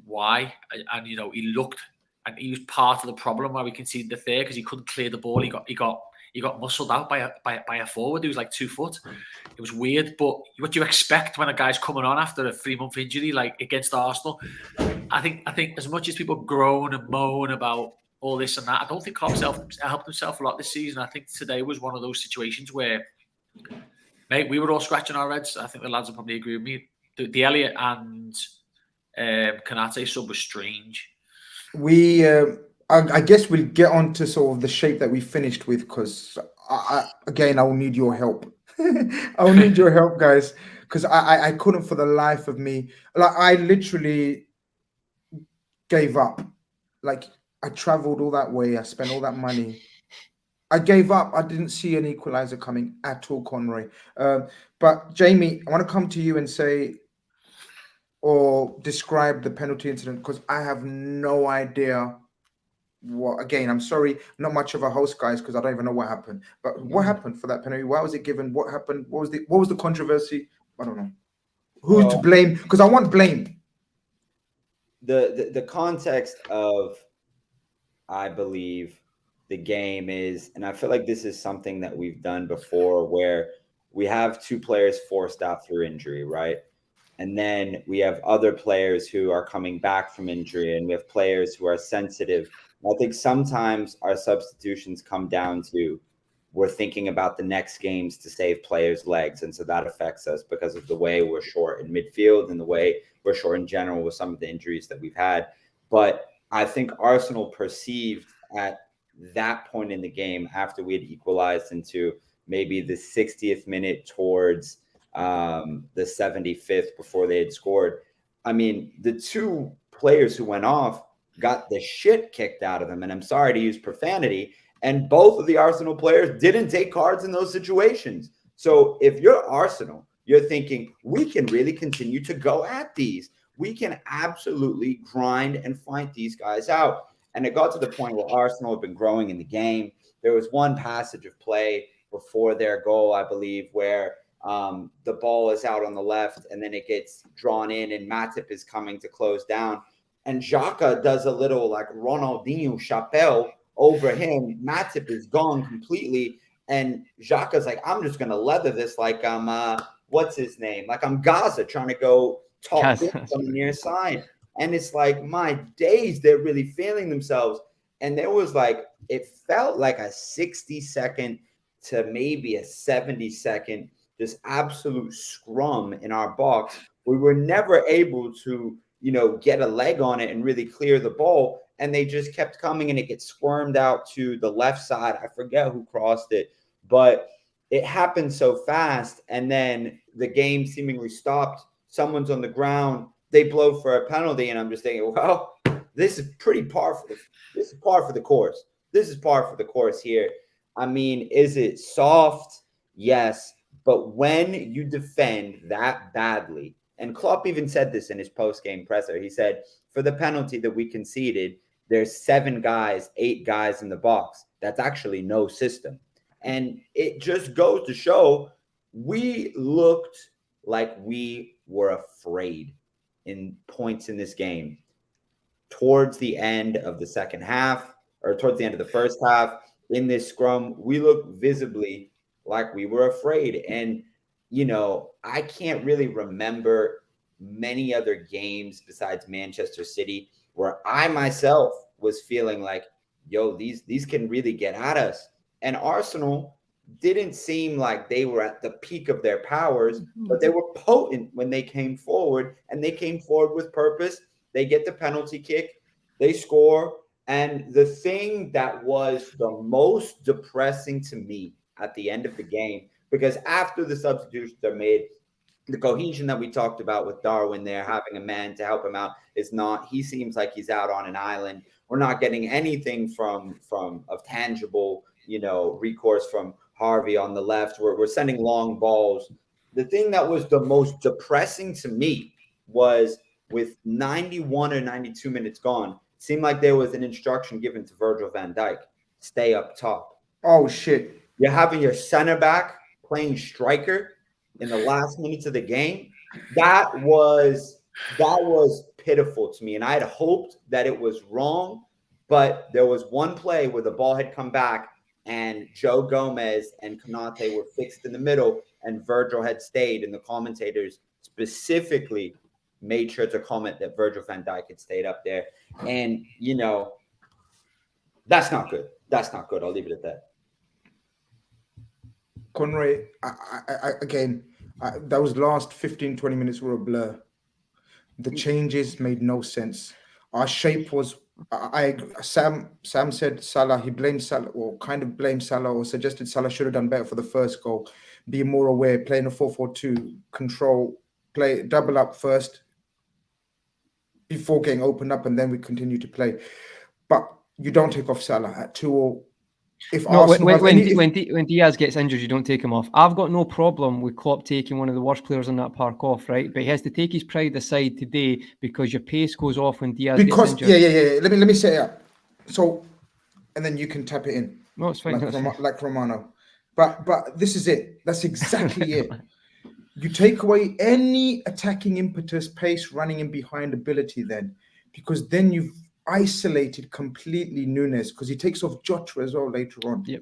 why? And he looked, and he was part of the problem why we conceded the 3rd because he couldn't clear the ball. He got muscled out by a forward who was like 2 foot. It was weird, but what do you expect when a guy's coming on after a 3-month injury like against Arsenal? I think as much as people groan and moan about all this and that, I don't think Klopp helped himself a lot this season. I think today was one of those situations where, mate, we were all scratching our heads. I think the lads will probably agree with me. The Elliott and Konate sub was strange. I guess we'll get on to sort of the shape that we finished with because I'll need your help. I'll need your help, guys, because I couldn't for the life of me. Like I literally gave up. Like I traveled all that way. I spent all that money. I gave up. I didn't see an equalizer coming at all, Conroy. But Jamie, I want to come to you and say, or describe the penalty incident, because I have no idea what. Again, I'm sorry, not much of a host, guys, because I don't even know what happened. But what happened for that penalty? Why was it given? What happened? What was the controversy? I don't know. Who's to blame? Because I want blame. The context of, I believe, the game is, and I feel like this is something that we've done before, where we have two players forced out through injury, right? And then we have other players who are coming back from injury, and we have players who are sensitive. I think sometimes our substitutions come down to, we're thinking about the next games to save players' legs. And so that affects us because of the way we're short in midfield and the way we're short in general with some of the injuries that we've had. But I think Arsenal perceived at that point in the game, after we had equalized into maybe the 60th minute towards the 75th before they had scored. I mean, the two players who went off got the shit kicked out of them. And I'm sorry to use profanity. And both of the Arsenal players didn't take cards in those situations. So if you're Arsenal, you're thinking, we can really continue to go at these. We can absolutely grind and fight these guys out. And it got to the point where Arsenal had been growing in the game. There was one passage of play before their goal, I believe, where the ball is out on the left and then it gets drawn in and Matip is coming to close down. And Xhaka does a little like Ronaldinho Chapelle over him. Matip is gone completely. And Xhaka's like, I'm just going to leather this like I'm, what's his name? Like I'm Gaza trying to go talk on the near side. And it's like, my days, they're really feeling themselves. And there was like, it felt like a 60-second to maybe a 70-second, this absolute scrum in our box. We were never able to, get a leg on it and really clear the ball. And they just kept coming and it gets squirmed out to the left side. I forget who crossed it, but it happened so fast. And then the game seemingly stopped. Someone's on the ground. They blow for a penalty. And I'm just thinking, well, this is pretty par for the course. This is par for the course here. I mean, is it soft? Yes. But when you defend that badly, and Klopp even said this in his post-game presser, he said, for the penalty that we conceded, there's 8 guys in the box. That's actually no system. And it just goes to show we looked like we were afraid in points in this game. Towards the end of the second half, or towards the end of the first half, in this scrum, we looked visibly like we were afraid. And, I can't really remember many other games besides Manchester City where I myself was feeling like, yo, these can really get at us. And Arsenal didn't seem like they were at the peak of their powers, but they were potent when they came forward, and they came forward with purpose. They get the penalty kick, they score. And the thing that was the most depressing to me at the end of the game, because after the substitutions are made, the cohesion that we talked about with Darwin there, having a man to help him out, is not. He seems like he's out on an island. We're not getting anything from of tangible, recourse from Harvey on the left. We're sending long balls. The thing that was the most depressing to me was with 91 or 92 minutes gone, it seemed like there was an instruction given to Virgil van Dijk, stay up top. Oh, shit. You're having your center back playing striker in the last minutes of the game. That was pitiful to me. And I had hoped that it was wrong, but there was one play where the ball had come back and Joe Gomez and Khanage were fixed in the middle and Virgil had stayed. And the commentators specifically made sure to comment that Virgil van Dijk had stayed up there. And, that's not good. That's not good. I'll leave it at that. Conroy, those last 15, 20 minutes were a blur. The changes made no sense. Our shape was, Sam said Salah, he blamed Salah, or kind of blamed Salah, or suggested Salah should have done better for the first goal, be more aware, playing a 4-4-2, control, play, double up first, before getting opened up, and then we continue to play. But you don't take off Salah at 2 or if No, Arsenal when Diaz gets injured, you don't take him off. I've got no problem with Klopp taking one of the worst players in that park off, right? But he has to take his pride aside today because your pace goes off when Diaz gets injured. Yeah. Let me say it up. So, and then you can tap it in. No, it's fine. Like Romano. But this is it. That's exactly it. You take away any attacking impetus, pace, running in behind ability then, because then you've isolated completely Nunez, because he takes off Jota as well later on. Yep,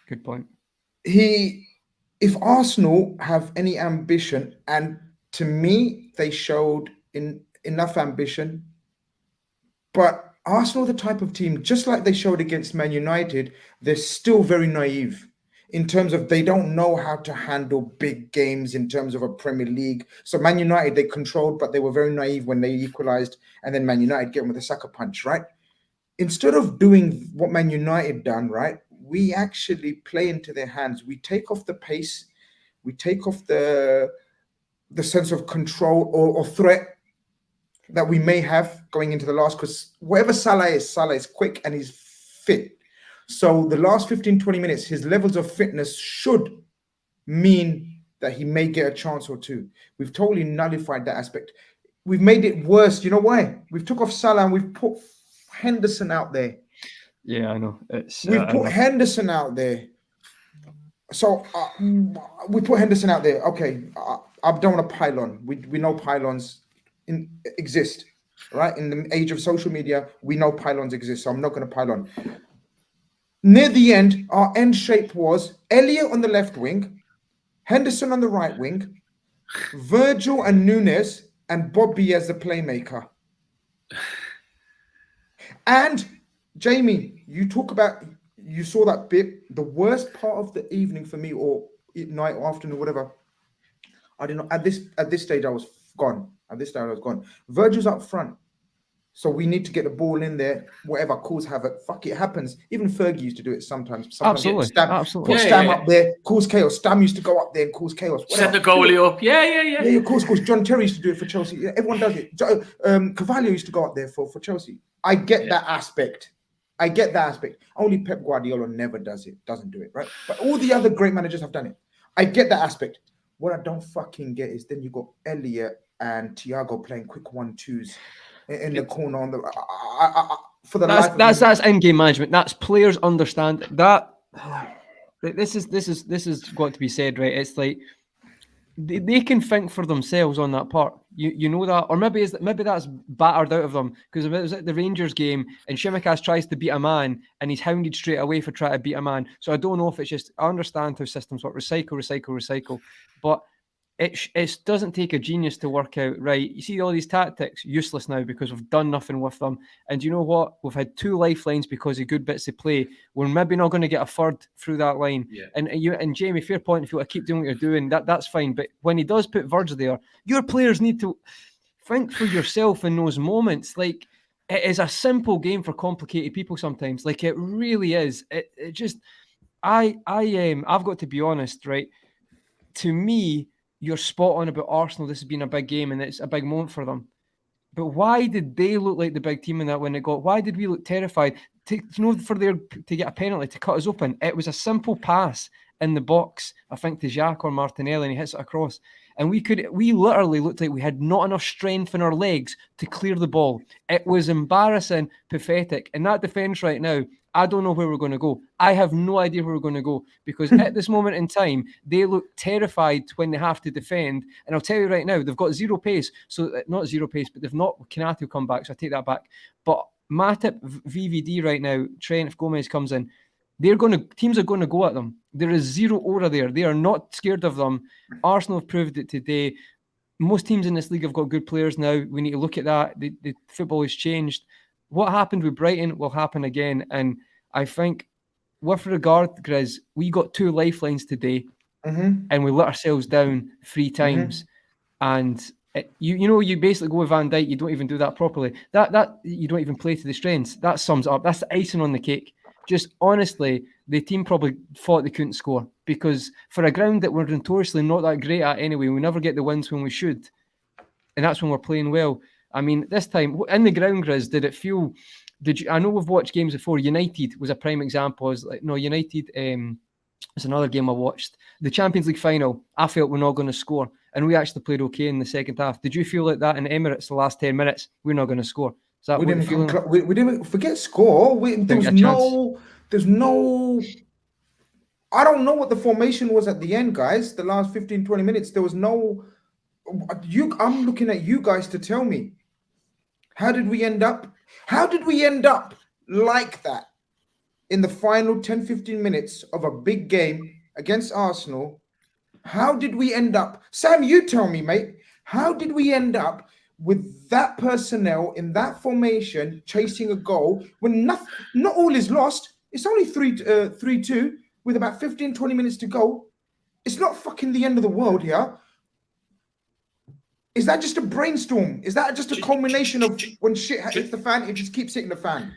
good point. If Arsenal have any ambition, and to me, they showed enough ambition, but Arsenal are the type of team, just like they showed against Man United, they're still very naive in terms of they don't know how to handle big games in terms of a Premier League. So Man United, they controlled, but they were very naive when they equalized, and then Man United get them with a sucker punch, right? Instead of doing what Man United done, right, we actually play into their hands. We take off the pace, we take off the sense of control or threat that we may have going into the last, because whatever Salah is quick and he's fit. So the last 15, 20 minutes, his levels of fitness should mean that he may get a chance or two. We've totally nullified that aspect. We've made it worse. You know why? We've took off Salah and we've put Henderson out there. Yeah, I know. We've put Henderson out there. So we put Henderson out there. Okay, I don't want to pile on. We know pylons exist, right? In the age of social media, we know pylons exist, so I'm not going to pile on. Near the end, our end shape was Elliott on the left wing, Henderson on the right wing, Virgil and Nunez, and Bobby as the playmaker. And Jamie, you saw that bit. The worst part of the evening for me, or night or afternoon, whatever. I didn't know. At this stage, I was gone. Virgil's up front. So we need to get the ball in there, whatever, cause havoc. Fuck, it happens. Even Fergie used to do it sometimes. Absolutely. Put Stam up there, cause chaos. Stam used to go up there and cause chaos. Send the goalie up. Yeah. Yeah, of course. John Terry used to do it for Chelsea. Yeah, everyone does it. Cavallo used to go up there for Chelsea. I get that aspect. Only Pep Guardiola never doesn't do it, right? But all the other great managers have done it. I get that aspect. What I don't fucking get is then you got Elliott and Thiago playing quick 1-2s in the corner on the for the life. That's in-game management. That's players understand that. This is got to be said, right? It's like they can think for themselves on that part. You know that, or maybe that's battered out of them, because if it was at the Rangers game and Shimikas tries to beat a man and he's hounded straight away for trying to beat a man. So I don't know if it's just, I understand how systems work, recycle, but it doesn't take a genius to work out, right? You see all these tactics, useless now because we've done nothing with them. And you know what? We've had 2 lifelines because of good bits of play. We're maybe not going to get a third through that line. Yeah. And Jamie, fair point, if you want to keep doing what you're doing, that's fine. But when he does put Virgil there, your players need to think for yourself in those moments. Like, it is a simple game for complicated people sometimes. Like, it really is. It just, I've got to be honest, right? To me, you're spot on about Arsenal. This has been a big game and it's a big moment for them. But why did they look like the big team in that when it got? Why did we look terrified to get a penalty to cut us open? It was a simple pass in the box, I think, to Jacques or Martinelli, and he hits it across. And we literally looked like we had not enough strength in our legs to clear the ball. It was embarrassing, pathetic. And that defence right now, I don't know where we're going to go. I have no idea where we're going to go, because at this moment in time, they look terrified when they have to defend. And I'll tell you right now, they've got zero pace. So not zero pace, but they've not. Khanage will come back, so I take that back. But Matip, VVD right now, Trent, if Gomez comes in, teams are going to go at them. There is zero aura there. They are not scared of them. Arsenal have proved it today. Most teams in this league have got good players now. We need to look at that. The football has changed. What happened with Brighton will happen again. And I think, with regard, Grizz, we got 2 lifelines today, and we let ourselves down 3 times. And you basically go with Van Dijk. You don't even do that properly. That you don't even play to the strengths. That sums it up. That's the icing on the cake. Just honestly, the team probably thought they couldn't score, because for a ground that we're notoriously not that great at anyway, we never get the wins when we should. And that's when we're playing well. I mean, this time, in the ground, Grizz, did it feel Did you? I know we've watched games before. United was a prime example. United. It's another game I watched. The Champions League final. I felt we're not going to score, and we actually played okay in the second half. Did you feel like that in Emirates? The last 10 minutes, we're not going to score. Is that we didn't forget score. There's no. I don't know what the formation was at the end, guys. The last 15, 20 minutes, there was no. I'm looking at you guys to tell me. How did we end up? How did we end up like that in the final 10, 15 minutes of a big game against Arsenal? How did we end up? Sam, you tell me, mate. How did we end up with that personnel in that formation chasing a goal when not all is lost? It's only 3-2 with about 15, 20 minutes to go. It's not fucking the end of the world here. Is that just a brainstorm? Is that just a culmination of when shit hits the fan, it just keeps hitting the fan?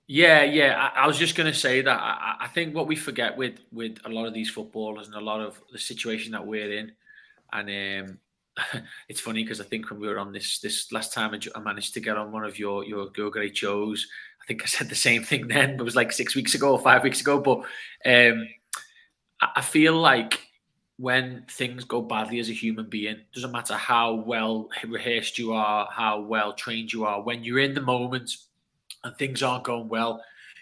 Yeah. I was just going to say that I think what we forget with a lot of these footballers and a lot of the situation that we're in, and it's funny because I think when we were on this last time, I managed to get on one of your great shows. I think I said the same thing then, but it was like 6 weeks ago or 5 weeks ago. But I feel like when things go badly as a human being, doesn't matter how well rehearsed you are, how well trained you are, when you're in the moment and things aren't going well,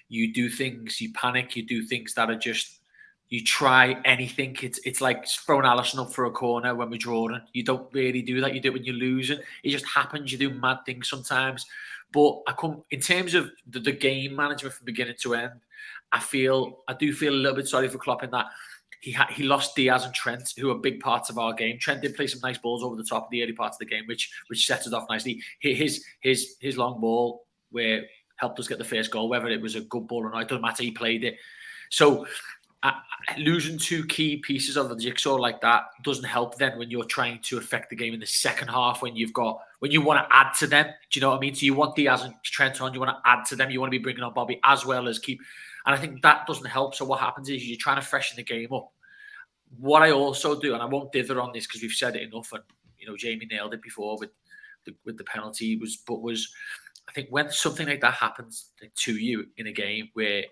you do things, you panic, you do things that are just, you try anything. It's like throwing Alisson up for a corner when we're drawing. You don't really do that. You do it when you're losing. It just happens. You do mad things sometimes. But in terms of the game management from beginning to end, I do feel a little bit sorry for Klopp in that he lost Diaz and Trent, who are big parts of our game. Trent did play some nice balls over the top of the early parts of the game, which set it off nicely. His long ball where helped us get the first goal, whether it was a good ball or not, it doesn't matter. He played it. So losing two key pieces of the jigsaw like that doesn't help then when you're trying to affect the game in the second half, when you want to add to them. Do you know what I mean? So you want Diaz and Trent on, you want to add to them, you want to be bringing on Bobby as well as keep. And I think that doesn't help. So what happens is you're trying to freshen the game up. What I also do, and I won't dither on this because we've said it enough, and Jamie nailed it before with the penalty, was I think when something like that happens to you in a game where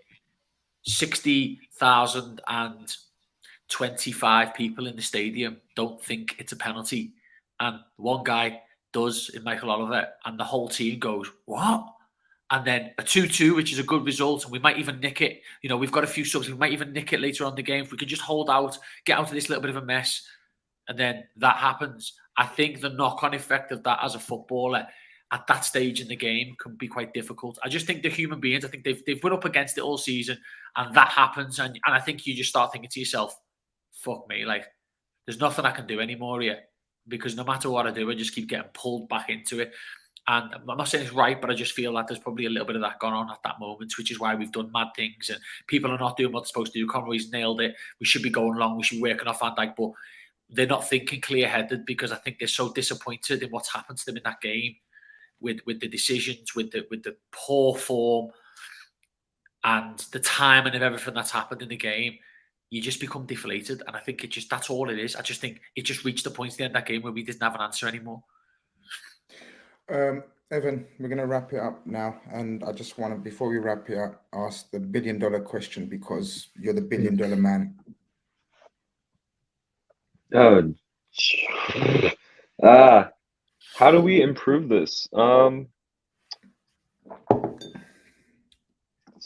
60,025 people in the stadium don't think it's a penalty, and one guy does in Michael Oliver, and the whole team goes, what? And then a 2-2, which is a good result, and we might even nick it. We've got a few subs. We might even nick it later on in the game. If we can just hold out, get out of this little bit of a mess, and then that happens. I think the knock-on effect of that as a footballer at that stage in the game can be quite difficult. I just think the human beings, I think they've been up against it all season, and that happens, and I think you just start thinking to yourself, fuck me, like, there's nothing I can do anymore here, because no matter what I do, I just keep getting pulled back into it. And I'm not saying it's right, but I just feel like there's probably a little bit of that going on at that moment, which is why we've done mad things and people are not doing what they're supposed to do. Conroy's nailed it. We should be going long. We should be working off Van Dijk, but they're not thinking clear-headed because I think they're so disappointed in what's happened to them in that game with the decisions, with the poor form and the timing of everything that's happened in the game. You just become deflated. And I think that's all it is. I just think it just reached the point at the end of that game where we didn't have an answer anymore. Evan, we're going to wrap it up now, and I just want to, before we wrap it up, ask the $1 billion question, because you're the $1 billion man. How do we improve this? It's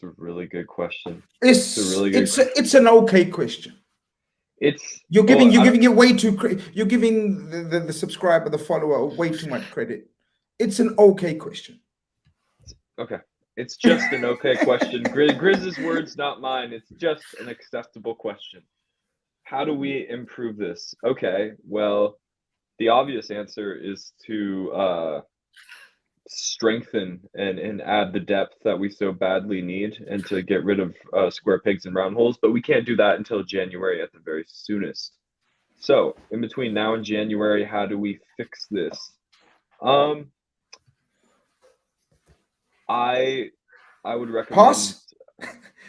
a really good question. It's an okay question. You're giving it way too you're giving the subscriber, the follower, way too much credit. It's an okay question. Okay. It's just an okay question. Grizz's words, not mine. It's just an acceptable question. How do we improve this? Okay, well, the obvious answer is to strengthen and add the depth that we so badly need, and to get rid of square pegs and round holes. But we can't do that until January at the very soonest. So in between now and January, how do we fix this? I would recommend. Pass.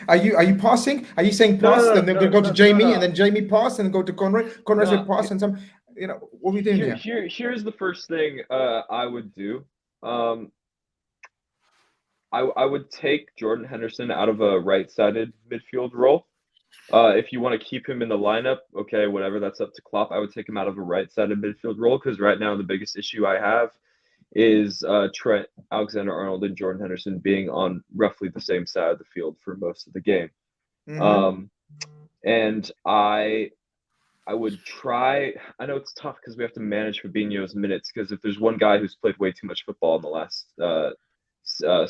Are you passing? Are you saying pass? And then go to Jamie, and then Jamie pass, and then go to Conroy. Conroy said pass, and some. What are we doing here? Here's the first thing I would do. I would take Jordan Henderson out of a right-sided midfield role. If you want to keep him in the lineup, okay, whatever, that's up to Klopp. I would take him out of a right-sided midfield role because right now the biggest issue I have is Trent Alexander-Arnold and Jordan Henderson being on roughly the same side of the field for most of the game. And I would try. I know it's tough because we have to manage Fabinho's minutes because if there's one guy who's played way too much football in the last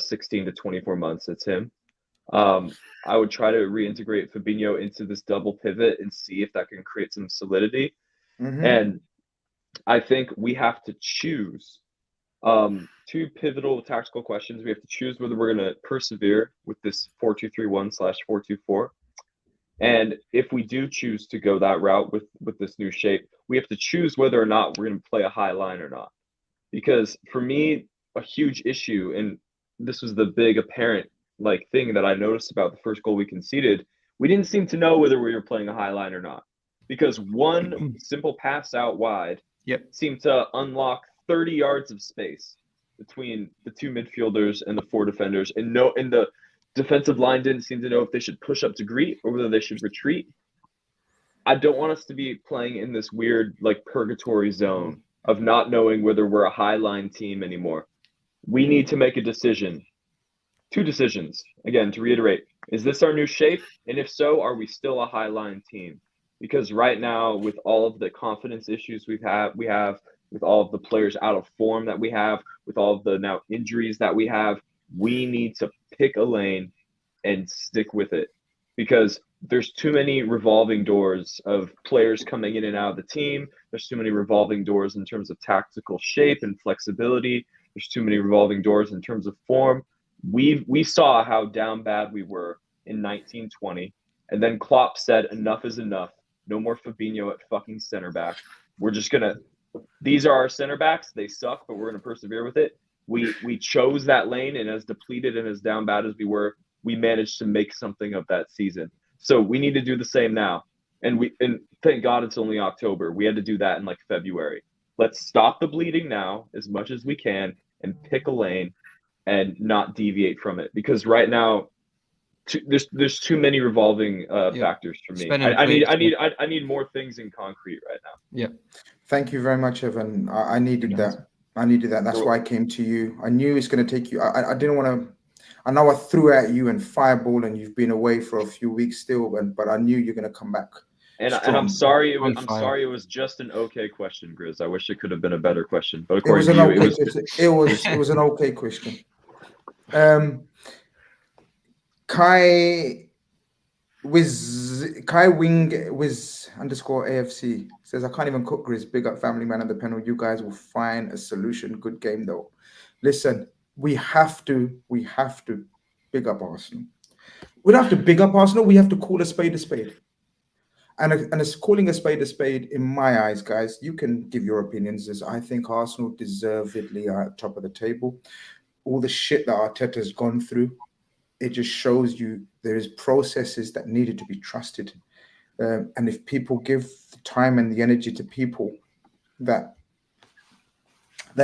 16 to 24 months, it's him. I would try to reintegrate Fabinho into this double pivot and see if that can create some solidity. And I think we have to choose two pivotal tactical questions. We have to choose whether we're going to persevere with this 4-2-3-1/4-2-4. And if we do choose to go that route with this new shape, we have to choose whether or not we're going to play a high line or not. Because for me, a huge issue, and this was the big apparent thing that I noticed about the first goal we conceded, we didn't seem to know whether we were playing a high line or not. Because one simple pass out wide seemed to unlock 30 yards of space between the two midfielders and the four defenders, and the defensive line didn't seem to know if they should push up to greet or whether they should retreat. I don't want us to be playing in this weird purgatory zone of not knowing whether we're a high line team anymore. We need to make a decision. Two decisions. Again, to reiterate, is this our new shape? And if so, are we still a high line team? Because right now, with all of the confidence issues we have with all of the players out of form that we have, with all of the now injuries that we have, we need to pick a lane and stick with it, because there's too many revolving doors of players coming in and out of the team. There's too many revolving doors in terms of tactical shape and flexibility. There's too many revolving doors in terms of form. We saw how down bad we were in 1920, and then Klopp said, enough is enough. No more Fabinho at fucking center back. We're just going to – these are our center backs. They suck, but we're going to persevere with it. We chose that lane, and as depleted and as down bad as we were, we managed to make something of that season. So we need to do the same now. And thank God it's only October. We had to do that in February. Let's stop the bleeding now as much as we can and pick a lane and not deviate from it. Because right now, there's too many revolving factors for me. I need more things in concrete right now. Yeah. Thank you very much, Evan. I needed that. That's why I came to you. I knew it's going to take you. I didn't want to. I know I threw at you and fireball, and you've been away for a few weeks still, but I knew you're going to come back. And I'm sorry. I'm sorry. It was just an okay question, Grizz. I wish it could have been a better question, but according to you, it was an okay question. Kai Wing with _AFC says, I can't even cook, Grizz. Big up family man on the panel. You guys will find a solution. Good game though. Listen, we have to big up Arsenal. We don't have to big up Arsenal. We have to call a spade a spade. And it's calling a spade in my eyes, guys. You can give your opinions. As I think Arsenal deservedly are at top of the table. All the shit that Arteta's gone through, it just shows you there is processes that needed to be trusted. And if people give the time and the energy to people that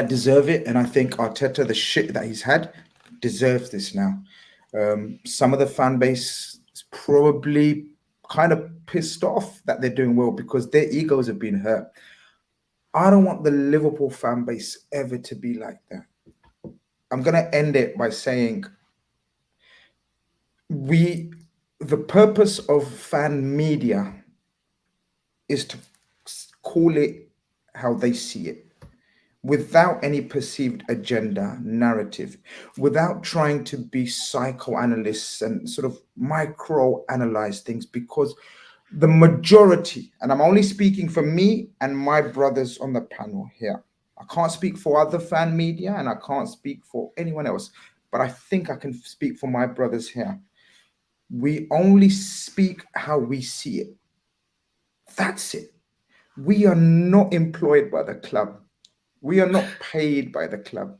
deserve it, and I think Arteta, the shit that he's had, deserves this now. Some of the fan base is probably kind of pissed off that they're doing well because their egos have been hurt. I don't want the Liverpool fan base ever to be like that. I'm going to end it by saying the purpose of fan media is to call it how they see it, without any perceived agenda, narrative, without trying to be psychoanalysts and sort of micro-analyze things, because the majority, and I'm only speaking for me and my brothers on the panel here, I can't speak for other fan media and I can't speak for anyone else, but I think I can speak for my brothers here. We only speak how we see it. That's it. We are not employed by the club. We are not paid by the club.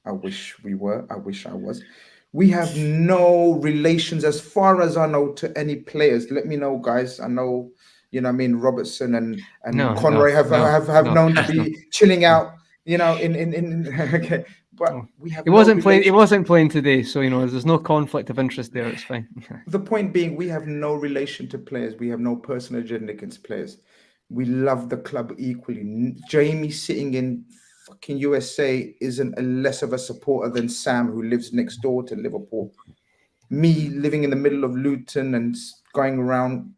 I wish we were. I wish I was. We have no relations, as far as I know, to any players. Let me know, guys. I know, Robertson and Conroy have known to be chilling out You know, in okay, but we have He no wasn't playing. He relation- wasn't playing today, so there's no conflict of interest there. It's fine. The point being, we have no relation to players. We have no personal agenda against players. We love the club equally. Jamie sitting in fucking USA isn't a less of a supporter than Sam, who lives next door to Liverpool. Me living in the middle of Luton and going around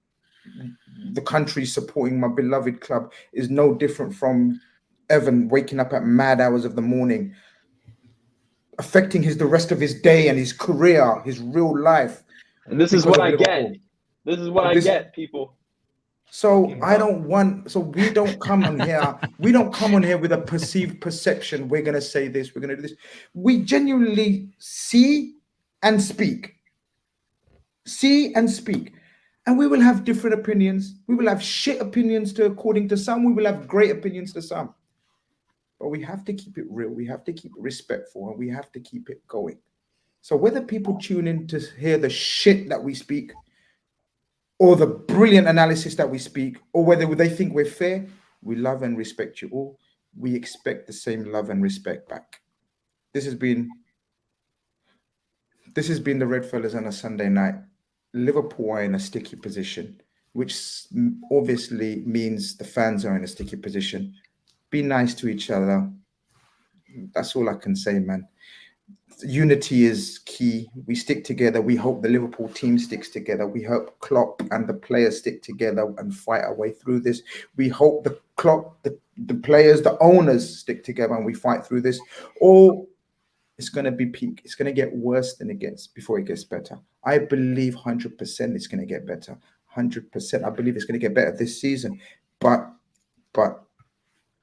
the country supporting my beloved club is no different from Evan waking up at mad hours of the morning, affecting the rest of his day and his career, his real life. And this is what I get. This is what I get, people. So I don't want. So we don't come on here. We don't come on here with a perceived perception. We're gonna say this. We're gonna do this. We genuinely see and speak. See and speak. And we will have different opinions. We will have shit opinions according to some. We will have great opinions to some. But we have to keep it real. We have to keep it respectful, and we have to keep it going. So whether people tune in to hear the shit that we speak, or the brilliant analysis that we speak, or whether they think we're fair, we love and respect you all. We expect the same love and respect back. This has been the Redfellas on a Sunday night. Liverpool are in a sticky position, which obviously means the fans are in a sticky position. Be nice to each other. That's all I can say, man. Unity is key. We stick together. We hope the Liverpool team sticks together. We hope Klopp and the players stick together and fight our way through this. We hope the players, the owners stick together and we fight through this. Or it's going to be peak. It's going to get worse than it gets before it gets better. I believe 100% it's going to get better. 100%. I believe it's going to get better this season. But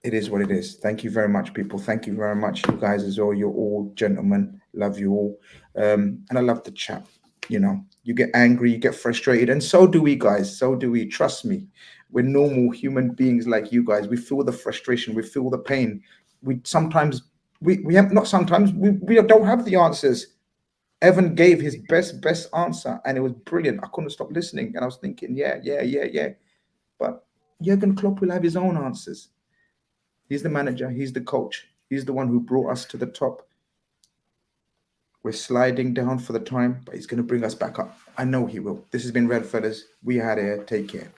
it is what it is. Thank you very much, people. Thank you very much, you guys as well. You're all gentlemen. Love you all. And I love the chat. You get angry, you get frustrated, and so do we, guys. So do we. Trust me. We're normal human beings like you guys. We feel the frustration. We feel the pain. We don't have the answers. Evan gave his best answer, and it was brilliant. I couldn't stop listening, and I was thinking, yeah. But Jurgen Klopp will have his own answers. He's the manager. He's the coach. He's the one who brought us to the top. We're sliding down for the time, but he's going to bring us back up. I know he will. This has been Redfellas. We had here. Take care.